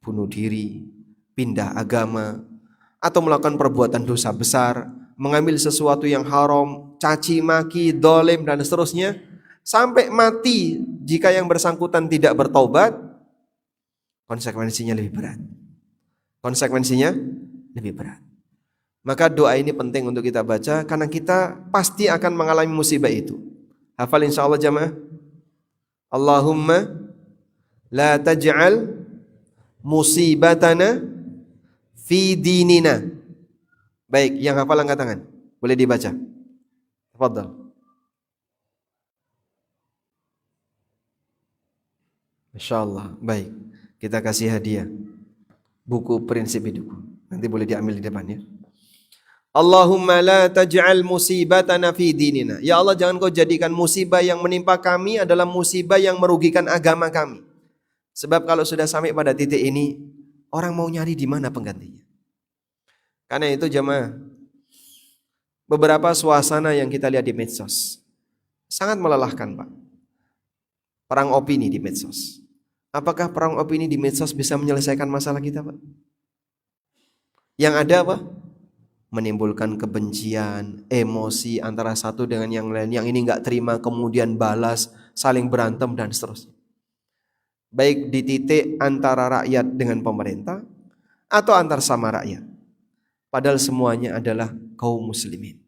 bunuh diri, pindah agama, atau melakukan perbuatan dosa besar, mengambil sesuatu yang haram, caci maki, dolim dan seterusnya, sampai mati jika yang bersangkutan tidak bertaubat, konsekuensinya lebih berat. Konsekuensinya lebih berat. Maka doa ini penting untuk kita baca karena kita pasti akan mengalami musibah itu. Hafal insyaallah jamaah. Allahumma la taj'al musibatana fi dinina. Baik, yang hafal angkat tangan. Boleh dibaca. Tafadhal. Insyaallah. Baik. Kita kasih hadiah buku prinsip hidupku. Nanti boleh diambil di depan ya. Allahumma la taj'al musibatana fi dinina. Ya Allah, jangan kau jadikan musibah yang menimpa kami adalah musibah yang merugikan agama kami. Sebab kalau sudah sampai pada titik ini, orang mau nyari di mana penggantinya. Karena itu jemaah, beberapa suasana yang kita lihat di medsos sangat melelahkan Pak. Perang opini di medsos. Apakah perang opini di medsos bisa menyelesaikan masalah kita Pak? Yang ada apa? Menimbulkan kebencian, emosi antara satu dengan yang lain. Yang ini nggak terima kemudian balas, saling berantem dan seterusnya. Baik di titik antara rakyat dengan pemerintah atau antar sama rakyat. Padahal semuanya adalah kaum muslimin.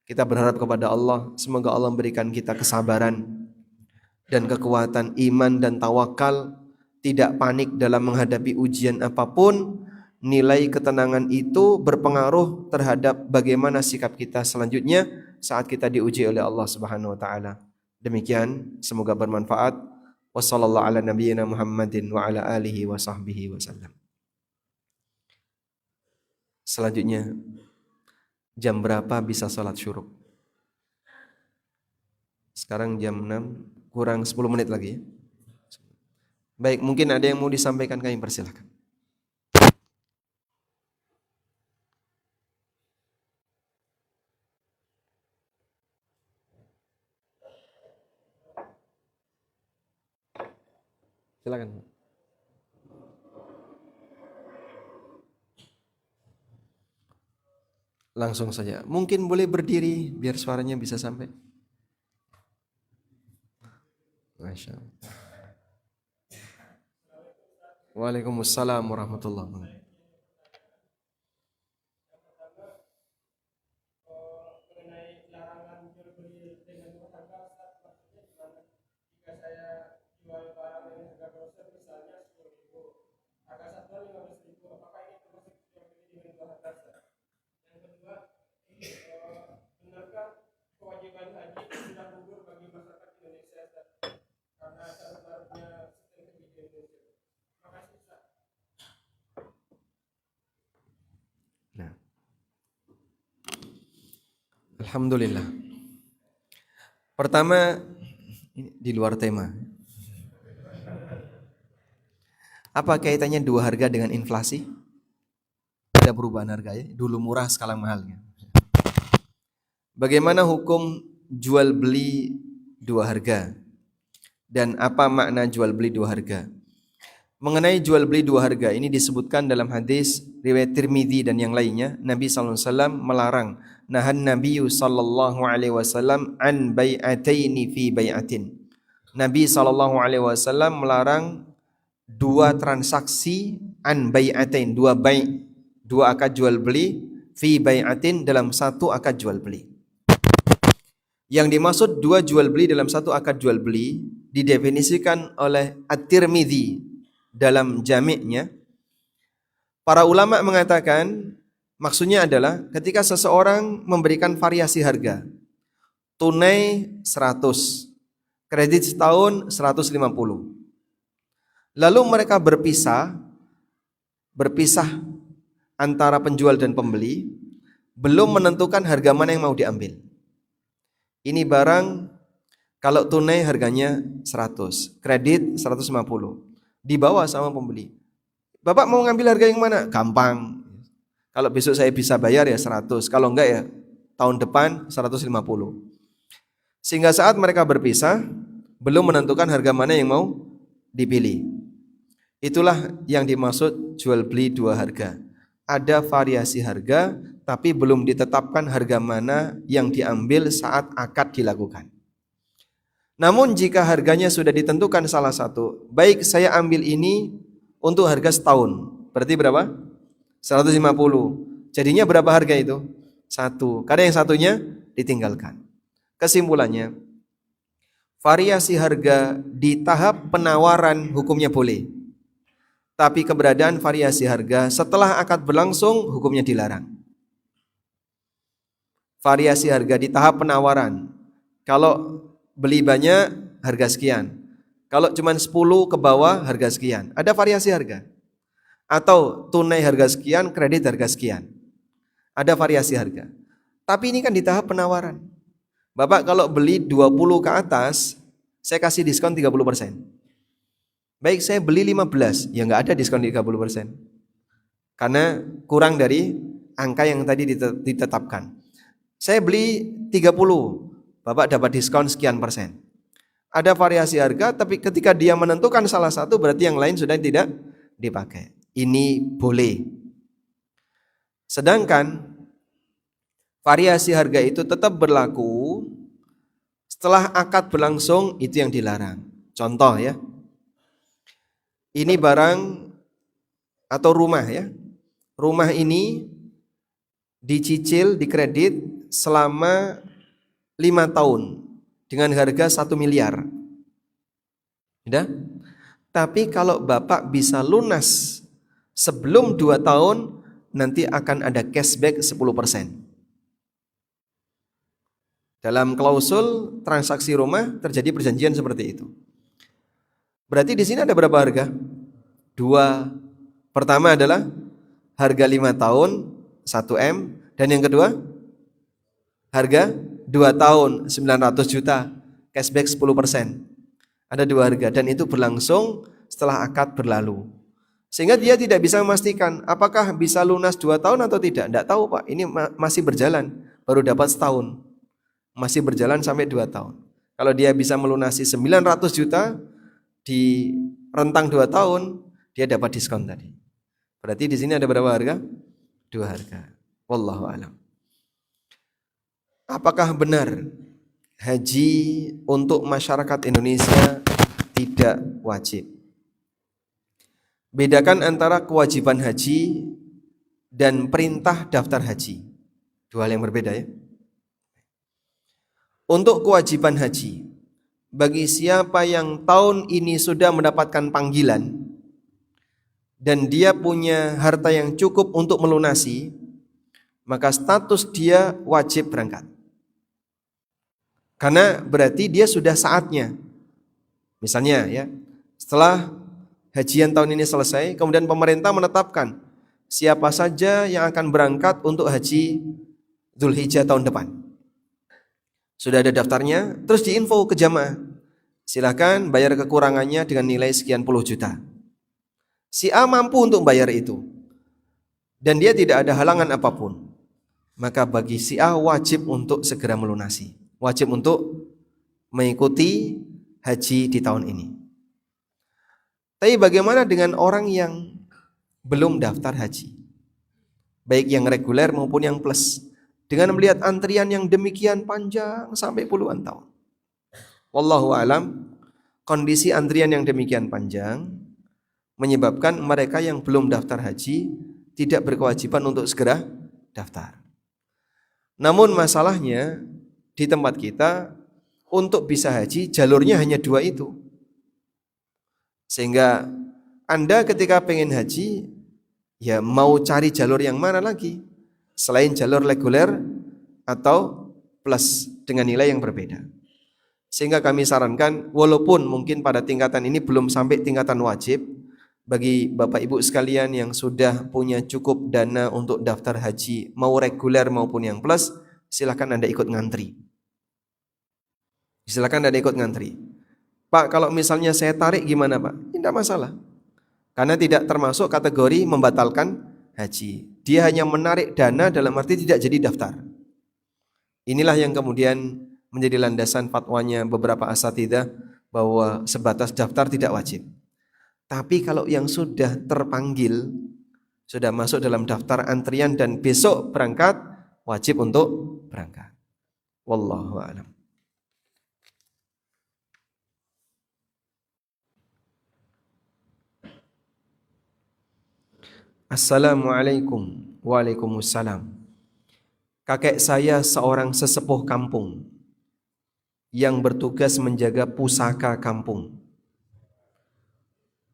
Kita berharap kepada Allah, semoga Allah memberikan kita kesabaran dan kekuatan iman dan tawakal, tidak panik dalam menghadapi ujian apapun. Nilai ketenangan itu berpengaruh terhadap bagaimana sikap kita selanjutnya saat kita diuji oleh Allah Subhanahu wa taala. Demikian, semoga bermanfaat. Wassallallahu ala nabiyyina Muhammadin wa ala alihi wa sahbihi wasallam. Selanjutnya, jam berapa bisa salat syuruk? Sekarang jam 6, kurang 10 menit lagi ya. Baik, mungkin ada yang mau disampaikan, kami persilahkan. Silakan. Langsung saja. Mungkin boleh berdiri biar suaranya bisa sampai. Masya Allah. Waalaikumsalam warahmatullahi wabarakatuh. Nah, alhamdulillah. Pertama, ini di luar tema. Apa kaitannya dua harga dengan inflasi? Ada perubahan harga ya. Dulu murah, sekarang mahalnya. Bagaimana hukum jual beli dua harga? Dan apa makna jual beli dua harga? Mengenai jual beli dua harga ini disebutkan dalam hadis riwayat Tirmidzi dan yang lainnya, Nabi sallallahu alaihi wasallam melarang, nahan Nabi sallallahu alaihi wasallam an bai'ataini fi bai'atin. Nabi sallallahu alaihi wasallam melarang dua transaksi an bai'atain, dua bai', dua akad jual beli fi bai'atin, dalam satu akad jual beli. Yang dimaksud dua jual beli dalam satu akad jual beli didefinisikan oleh At-Tirmidzi dalam jami'nya. Para ulama mengatakan maksudnya adalah ketika seseorang memberikan variasi harga, tunai 100, kredit setahun 150. Lalu mereka berpisah antara penjual dan pembeli, belum menentukan harga mana yang mau diambil. Ini barang kalau tunai harganya 100, kredit 150, dibawa sama pembeli. Bapak mau ngambil harga yang mana? Gampang. Kalau besok saya bisa bayar ya 100, kalau enggak ya tahun depan 150. Sehingga saat mereka berpisah, belum menentukan harga mana yang mau dipilih. Itulah yang dimaksud jual beli dua harga. Ada variasi harga, tapi belum ditetapkan harga mana yang diambil saat akad dilakukan. Namun jika harganya sudah ditentukan salah satu, baik saya ambil ini untuk harga setahun, berarti berapa? 150. Jadinya berapa harga itu? 1. Karena yang satunya ditinggalkan. Kesimpulannya, variasi harga di tahap penawaran hukumnya boleh. Tapi keberadaan variasi harga setelah akad berlangsung hukumnya dilarang. Variasi harga di tahap penawaran, kalau beli banyak harga sekian, kalau cuma 10 ke bawah harga sekian, ada variasi harga. Atau tunai harga sekian, kredit harga sekian, ada variasi harga. Tapi ini kan di tahap penawaran. Bapak kalau beli 20 ke atas, saya kasih diskon 30%. Baik saya beli 15, ya nggak ada diskon 30%. Karena kurang dari angka yang tadi ditetapkan. Saya beli 30, Bapak dapat diskon sekian persen. Ada variasi harga, tapi ketika dia menentukan salah satu berarti yang lain sudah tidak dipakai. Ini boleh. Sedangkan variasi harga itu tetap berlaku setelah akad berlangsung, itu yang dilarang. Contoh ya, ini barang atau rumah ya. Rumah ini dicicil, dikredit selama 5 tahun dengan harga 1 miliar. Sudah? Tapi kalau Bapak bisa lunas sebelum 2 tahun, nanti akan ada cashback 10%. Dalam klausul transaksi rumah terjadi perjanjian seperti itu. Berarti di sini ada berapa harga? 2. Pertama adalah harga 5 tahun 1M, dan yang kedua harga 2 tahun 900 juta, cashback 10%. Ada 2 harga dan itu berlangsung setelah akad berlalu. Sehingga dia tidak bisa memastikan apakah bisa lunas 2 tahun atau tidak. Tidak tahu Pak, ini masih berjalan, baru dapat setahun. Masih berjalan sampai 2 tahun. Kalau dia bisa melunasi 900 juta di rentang 2 tahun, dia dapat diskon tadi. Berarti di sini ada berapa harga? 2 harga. Wallahu a'lam. Apakah benar haji untuk masyarakat Indonesia tidak wajib? Bedakan antara kewajiban haji dan perintah daftar haji. 2 hal yang berbeda ya. Untuk kewajiban haji, bagi siapa yang tahun ini sudah mendapatkan panggilan dan dia punya harta yang cukup untuk melunasi, maka status dia wajib berangkat. Karena berarti dia sudah saatnya. Misalnya ya, setelah hajian tahun ini selesai, kemudian pemerintah menetapkan siapa saja yang akan berangkat untuk haji Dzulhijjah tahun depan. Sudah ada daftarnya, terus diinfo ke jamaah. Silakan bayar kekurangannya dengan nilai sekian puluh juta. Si A mampu untuk bayar itu. Dan dia tidak ada halangan apapun. Maka bagi si A wajib untuk segera melunasi. Wajib untuk mengikuti haji di tahun ini. Tapi bagaimana dengan orang yang belum daftar haji? Baik yang reguler maupun yang plus. Dengan melihat antrian yang demikian panjang sampai puluhan tahun. Wallahu alam, kondisi antrian yang demikian panjang menyebabkan mereka yang belum daftar haji tidak berkewajiban untuk segera daftar. Namun masalahnya di tempat kita untuk bisa haji jalurnya hanya 2 itu. Sehingga Anda ketika pengen haji ya mau cari jalur yang mana lagi? Selain jalur reguler atau plus dengan nilai yang berbeda. Sehingga kami sarankan walaupun mungkin pada tingkatan ini belum sampai tingkatan wajib, bagi Bapak Ibu sekalian yang sudah punya cukup dana untuk daftar haji mau reguler maupun yang plus, silakan Anda ikut ngantri. Silakan Anda ikut ngantri. Pak, kalau misalnya saya tarik gimana Pak? Tidak masalah. Karena tidak termasuk kategori membatalkan haji. Dia hanya menarik dana dalam arti tidak jadi daftar. Inilah yang kemudian menjadi landasan fatwanya beberapa asatidzah bahwa sebatas daftar tidak wajib. Tapi kalau yang sudah terpanggil, sudah masuk dalam daftar antrian dan besok berangkat, wajib untuk berangkat. Wallahu a'lam. Assalamualaikum. Waalaikumsalam. Kakek saya seorang sesepuh kampung yang bertugas menjaga pusaka kampung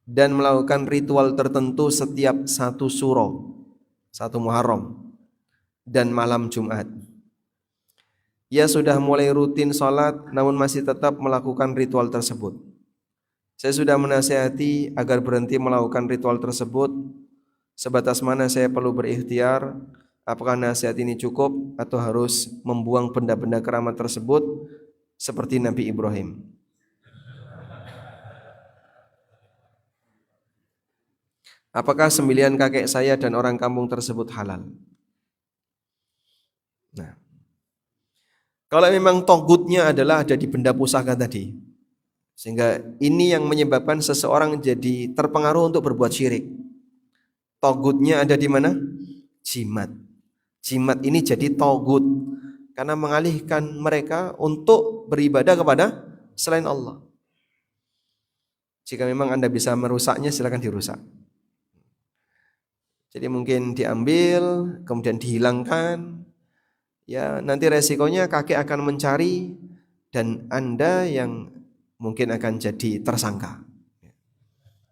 dan melakukan ritual tertentu setiap 1 Suro, 1 Muharram dan malam Jumat. Ia sudah mulai rutin sholat namun masih tetap melakukan ritual tersebut. Saya sudah menasihati agar berhenti melakukan ritual tersebut. Sebatas mana saya perlu berikhtiar? Apakah nasihat ini cukup atau harus membuang benda-benda keramat tersebut seperti Nabi Ibrahim? Apakah sembelihan kakek saya dan orang kampung tersebut halal? Nah, kalau memang togutnya adalah ada di benda pusaka tadi, sehingga ini yang menyebabkan seseorang jadi terpengaruh untuk berbuat syirik. Togutnya ada di mana? Jimat. Jimat ini jadi togut karena mengalihkan mereka untuk beribadah kepada selain Allah. Jika memang Anda bisa merusaknya, silakan dirusak. Jadi mungkin diambil, kemudian dihilangkan. Ya, nanti resikonya kakek akan mencari dan Anda yang mungkin akan jadi tersangka.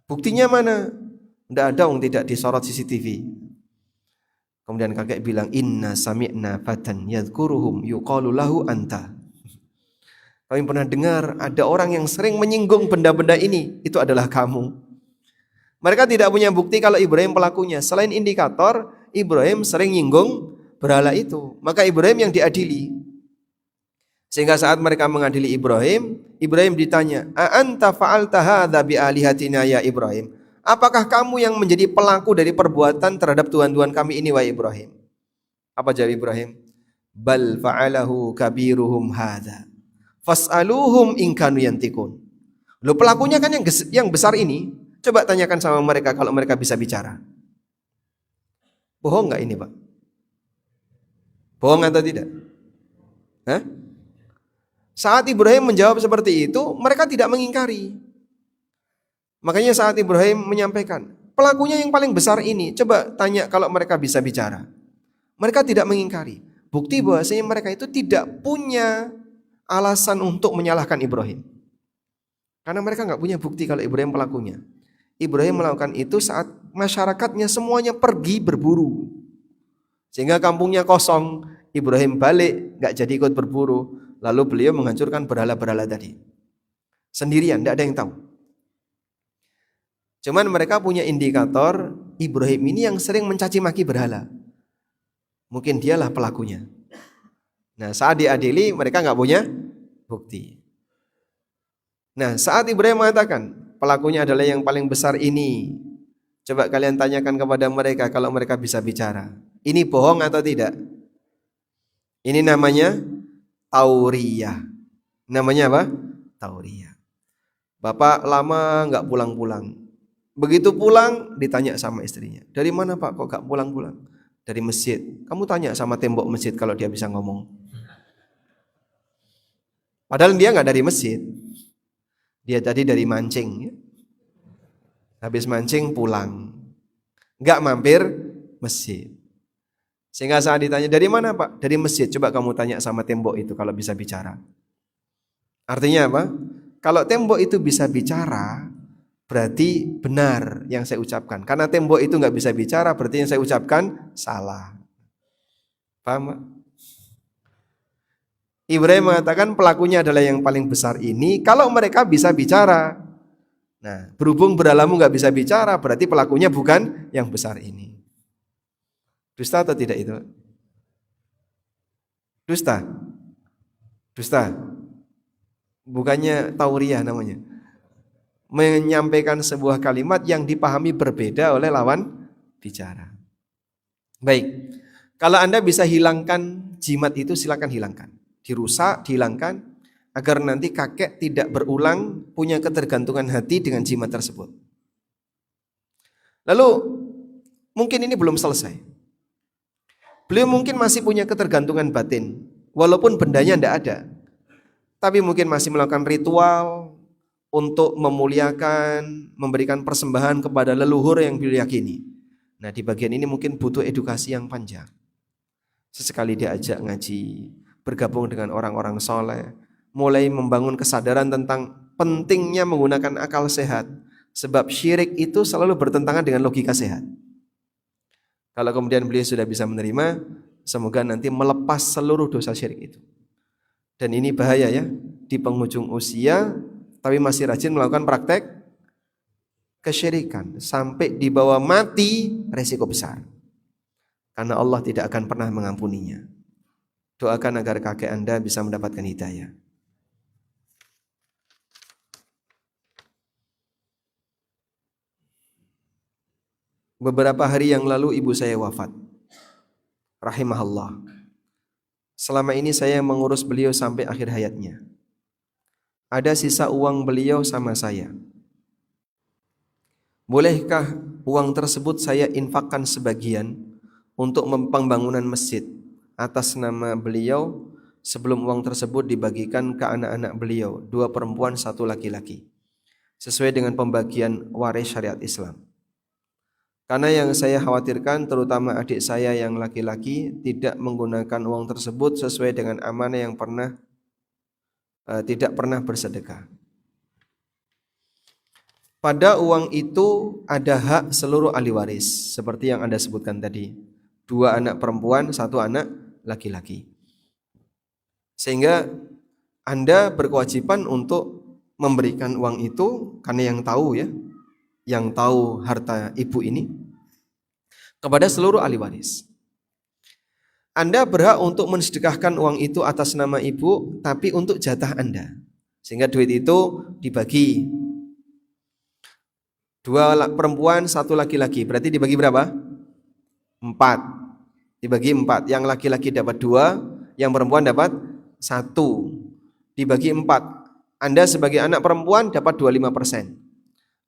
Buktinya mana? Tidak ada tidak disorot CCTV. Kemudian kakek bilang, inna sami'na fatan yadhkuruhum yuqalu lahu anta. Kami pernah dengar ada orang yang sering menyinggung benda-benda ini, itu adalah kamu. Mereka tidak punya bukti kalau Ibrahim pelakunya. Selain indikator, Ibrahim sering nyinggung berhala itu. Maka Ibrahim yang diadili. Sehingga saat mereka mengadili Ibrahim, Ibrahim ditanya, "A anta fa'alta hadza bi alihatina ya Ibrahim?" Apakah kamu yang menjadi pelaku dari perbuatan terhadap tuhan-tuhan kami ini wahai Ibrahim? Apa jawab Ibrahim? Bal fa'alahu kabiruhum hadza. Fas'aluhum in kanu yantikun. Loh, pelakunya kan yang besar ini. Coba tanyakan sama mereka kalau mereka bisa bicara. Bohong enggak ini, Pak? Bohong atau tidak? Hah? Saat Ibrahim menjawab seperti itu, mereka tidak mengingkari. Makanya saat Ibrahim menyampaikan, pelakunya yang paling besar ini, coba tanya kalau mereka bisa bicara. Mereka tidak mengingkari. Bukti bahwasanya mereka itu tidak punya alasan untuk menyalahkan Ibrahim. Karena mereka nggak punya bukti kalau Ibrahim pelakunya. Ibrahim melakukan itu saat masyarakatnya semuanya pergi berburu. Sehingga kampungnya kosong. Ibrahim balik, nggak jadi ikut berburu. Lalu beliau menghancurkan berhala-berhala tadi. Sendirian, tidak ada yang tahu. Cuman mereka punya indikator, Ibrahim ini yang sering mencaci maki berhala. Mungkin dialah pelakunya. Nah, saat diadili mereka nggak punya bukti. Nah, saat Ibrahim mengatakan pelakunya adalah yang paling besar ini, coba kalian tanyakan kepada mereka kalau mereka bisa bicara. Ini bohong atau tidak? Ini namanya tauriyah. Namanya apa? Tauriyah. Bapak lama nggak pulang-pulang. Begitu pulang ditanya sama istrinya, dari mana Pak kok nggak pulang-pulang? Dari masjid. Kamu tanya sama tembok masjid kalau dia bisa ngomong. Padahal dia nggak dari masjid. Dia tadi dari mancing. Habis mancing pulang. Nggak mampir masjid. Sehingga saat ditanya, dari mana Pak? Dari masjid. Coba kamu tanya sama tembok itu kalau bisa bicara. Artinya apa? Kalau tembok itu bisa bicara, berarti benar yang saya ucapkan. Karena tembok itu nggak bisa bicara, berarti yang saya ucapkan salah. Paham Pak? Ibrahim mengatakan pelakunya adalah yang paling besar ini kalau mereka bisa bicara. Nah, berhubung berhalamu nggak bisa bicara, berarti pelakunya bukan yang besar ini. Dusta atau tidak itu? Dusta? Dusta? Bukannya tauriyah namanya. Menyampaikan sebuah kalimat yang dipahami berbeda oleh lawan bicara. Baik, kalau Anda bisa hilangkan jimat itu silakan hilangkan. Dirusak, dihilangkan agar nanti kakek tidak berulang punya ketergantungan hati dengan jimat tersebut. Lalu mungkin ini belum selesai. Beliau mungkin masih punya ketergantungan batin, walaupun bendanya tidak ada. Tapi mungkin masih melakukan ritual untuk memuliakan, memberikan persembahan kepada leluhur yang beliau yakini. Nah, di bagian ini mungkin butuh edukasi yang panjang. Sesekali diajak ngaji, bergabung dengan orang-orang soleh, mulai membangun kesadaran tentang pentingnya menggunakan akal sehat. Sebab syirik itu selalu bertentangan dengan logika sehat. Kalau kemudian beliau sudah bisa menerima, semoga nanti melepas seluruh dosa syirik itu. Dan ini bahaya ya, di penghujung usia tapi masih rajin melakukan praktek kesyirikan sampai dibawa mati, resiko besar. Karena Allah tidak akan pernah mengampuninya. Doakan agar kakek Anda bisa mendapatkan hidayah. Beberapa hari yang lalu ibu saya wafat. Rahimahullah. Selama ini saya mengurus beliau sampai akhir hayatnya. Ada sisa uang beliau sama saya. Bolehkah uang tersebut saya infakkan sebagian untuk pembangunan masjid atas nama beliau sebelum uang tersebut dibagikan ke anak-anak beliau, 2 perempuan 1 laki-laki, sesuai dengan pembagian waris syariat Islam. Karena yang saya khawatirkan terutama adik saya yang laki-laki tidak menggunakan uang tersebut sesuai dengan amanah yang tidak pernah bersedekah. Pada uang itu ada hak seluruh ahli waris seperti yang Anda sebutkan tadi. 2 anak perempuan, 1 anak laki-laki. Sehingga Anda berkewajiban untuk memberikan uang itu karena yang tahu ya, yang tahu harta ibu ini kepada seluruh ahli waris. Anda berhak untuk mensedekahkan uang itu atas nama ibu, tapi untuk jatah Anda. Sehingga duit itu dibagi. 2 perempuan, 1 laki-laki. Berarti dibagi berapa? 4. Dibagi 4. Yang laki-laki dapat 2, yang perempuan dapat 1. Dibagi 4. Anda sebagai anak perempuan dapat 25%.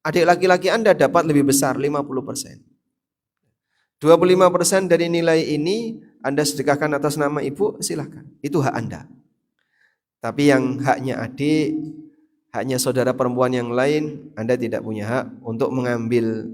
Adik laki-laki Anda dapat lebih besar, 50%. 25% dari nilai ini Anda sedekahkan atas nama ibu, silahkan. Itu hak Anda. Tapi yang haknya adik, haknya saudara perempuan yang lain, Anda tidak punya hak untuk mengambil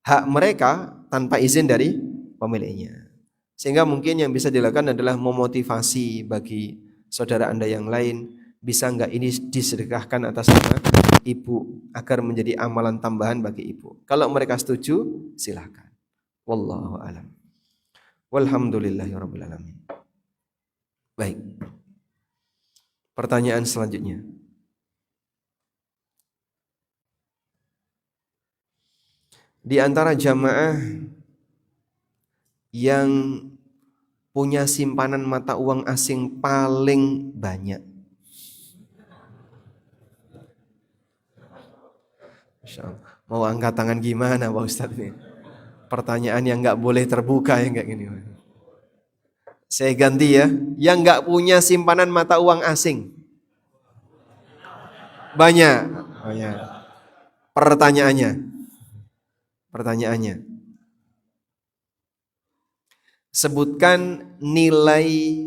hak mereka tanpa izin dari pemiliknya. Sehingga mungkin yang bisa dilakukan adalah memotivasi bagi saudara Anda yang lain, bisa enggak ini disedekahkan atas nama ibu agar menjadi amalan tambahan bagi ibu. Kalau mereka setuju, silahkan. Wallahu a'lam. Walhamdulillahirabbil alamin. Baik. Pertanyaan selanjutnya. Di antara jamaah yang punya simpanan mata uang asing paling banyak, mau angkat tangan gimana Pak Ustadz ini? Pertanyaan yang nggak boleh terbuka yang kayak gini. Saya ganti ya, yang nggak punya simpanan mata uang asing banyak. Banyak. Pertanyaannya, sebutkan nilai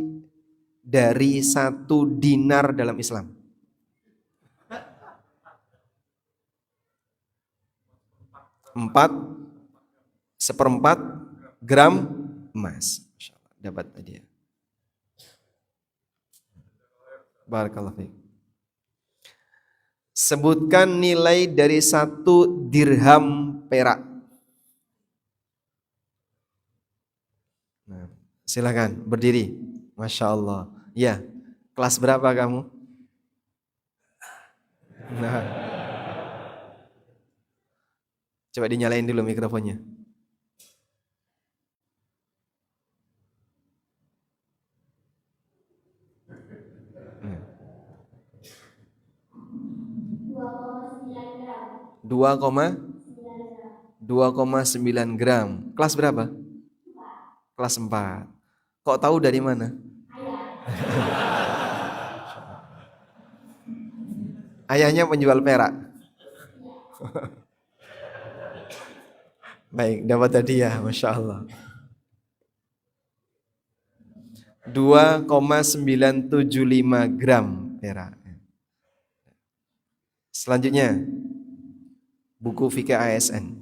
dari 1 dinar dalam Islam. 4/4 gram emas. Dapat hadiah. Barakallahu fiik. Sebutkan nilai dari 1 dirham perak. Nah, silakan berdiri. Masya Allah. Ya, kelas berapa kamu? Nah, coba dinyalain dulu mikrofonnya. Dua koma 9 gram. Kelas berapa? Kelas 4. Kok tahu dari mana? Ayahnya penjual perak. Baik, dapat hadiah, Masya Allah. 2,975 gram perak. Selanjutnya, buku fikih ASN.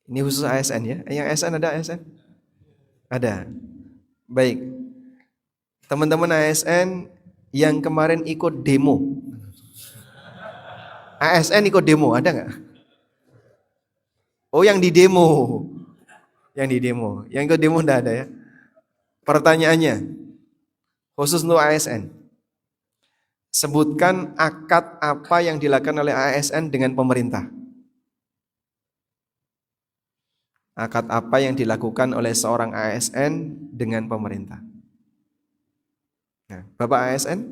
Ini khusus ASN ya? Yang ASN ada ASN? Ada. Baik. Teman-teman ASN yang kemarin ikut demo. ASN ikut demo, ada nggak? Oh, yang di demo. Yang di demo. Yang ikut demo enggak ada ya? Pertanyaannya, khusus untuk ASN. Sebutkan akad apa yang dilakukan oleh ASN dengan pemerintah. Akad apa yang dilakukan oleh seorang ASN dengan pemerintah? Nah, Bapak ASN?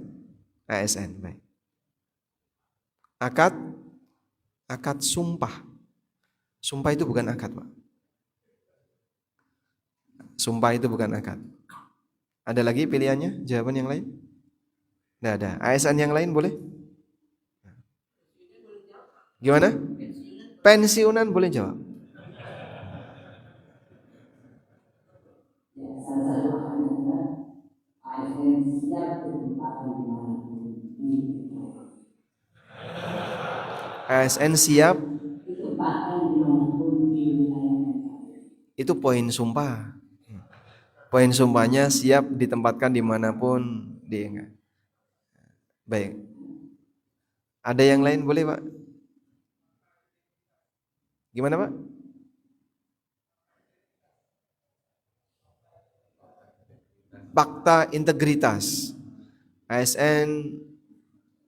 ASN, baik. Akad sumpah. Sumpah itu bukan akad, Pak. Sumpah itu bukan akad. Ada lagi pilihannya? Jawaban yang lain? Tidak ada. ASN yang lain boleh? Gimana? Pensiunan boleh jawab. ASN siap. Itu poin sumpah. Poin sumpahnya siap ditempatkan dimanapun dia. Baik. Ada yang lain boleh Pak? Gimana Pak? Fakta integritas. ASN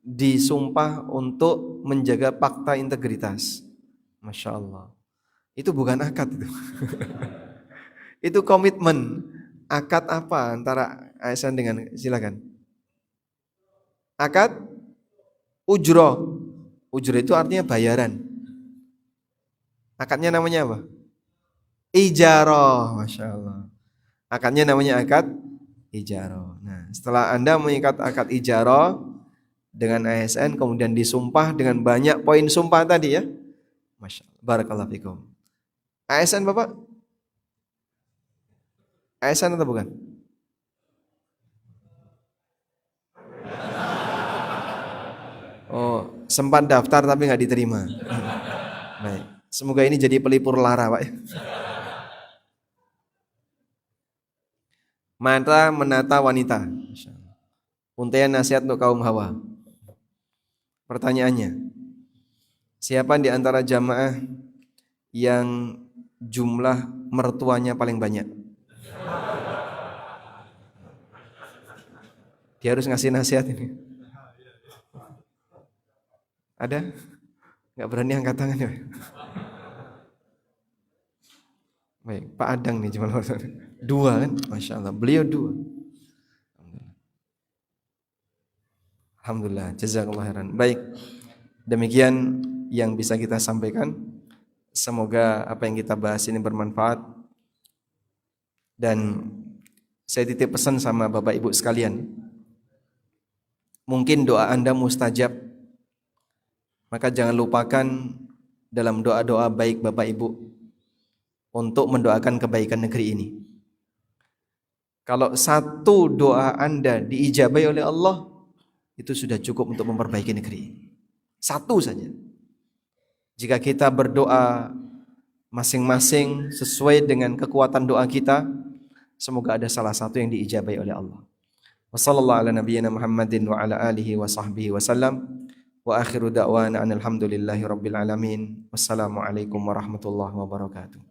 disumpah untuk menjaga fakta integritas. Masya Allah. Itu bukan akad itu. Itu komitmen. Akad apa antara ASN dengan, silakan. Akad ujroh. Ujroh itu artinya bayaran. Akadnya namanya apa? Ijarah, Masya Allah. Akadnya namanya akad ijarah. Nah, setelah Anda mengikat akad ijarah dengan ASN, kemudian disumpah dengan banyak poin sumpah tadi ya. Masya Allah. Barakallahu fikum. ASN Bapak? ASN atau bukan? Oh, sempat daftar tapi nggak diterima. Baik. Semoga ini jadi pelipur lara, Pak. Mata menata wanita. Untaian nasihat untuk kaum hawa. Pertanyaannya, siapa di antara jamaah yang jumlah mertuanya paling banyak? Dia harus ngasih nasihat ini. Ada? Nggak berani angkat tangan ya? Baik, Pak Adang nih cuma dua kan? Masya Allah, beliau dua. Alhamdulillah, jazakallah khairan. Baik, demikian yang bisa kita sampaikan. Semoga apa yang kita bahas ini bermanfaat. Dan saya titip pesan sama Bapak Ibu sekalian. Mungkin doa Anda mustajab, maka jangan lupakan dalam doa-doa baik Bapak Ibu untuk mendoakan kebaikan negeri ini. Kalau satu doa Anda diijabahi oleh Allah, itu sudah cukup untuk memperbaiki negeri ini. Satu saja. Jika kita berdoa masing-masing sesuai dengan kekuatan doa kita, semoga ada salah satu yang diijabahi oleh Allah. Wassallallahu ala nabiyyina Muhammadin wa ala alihi wa sahbihi wasallam. Wa akhiru da'wana alhamdulillahi rabbil alamin. Wassalamualaikum warahmatullahi wabarakatuh.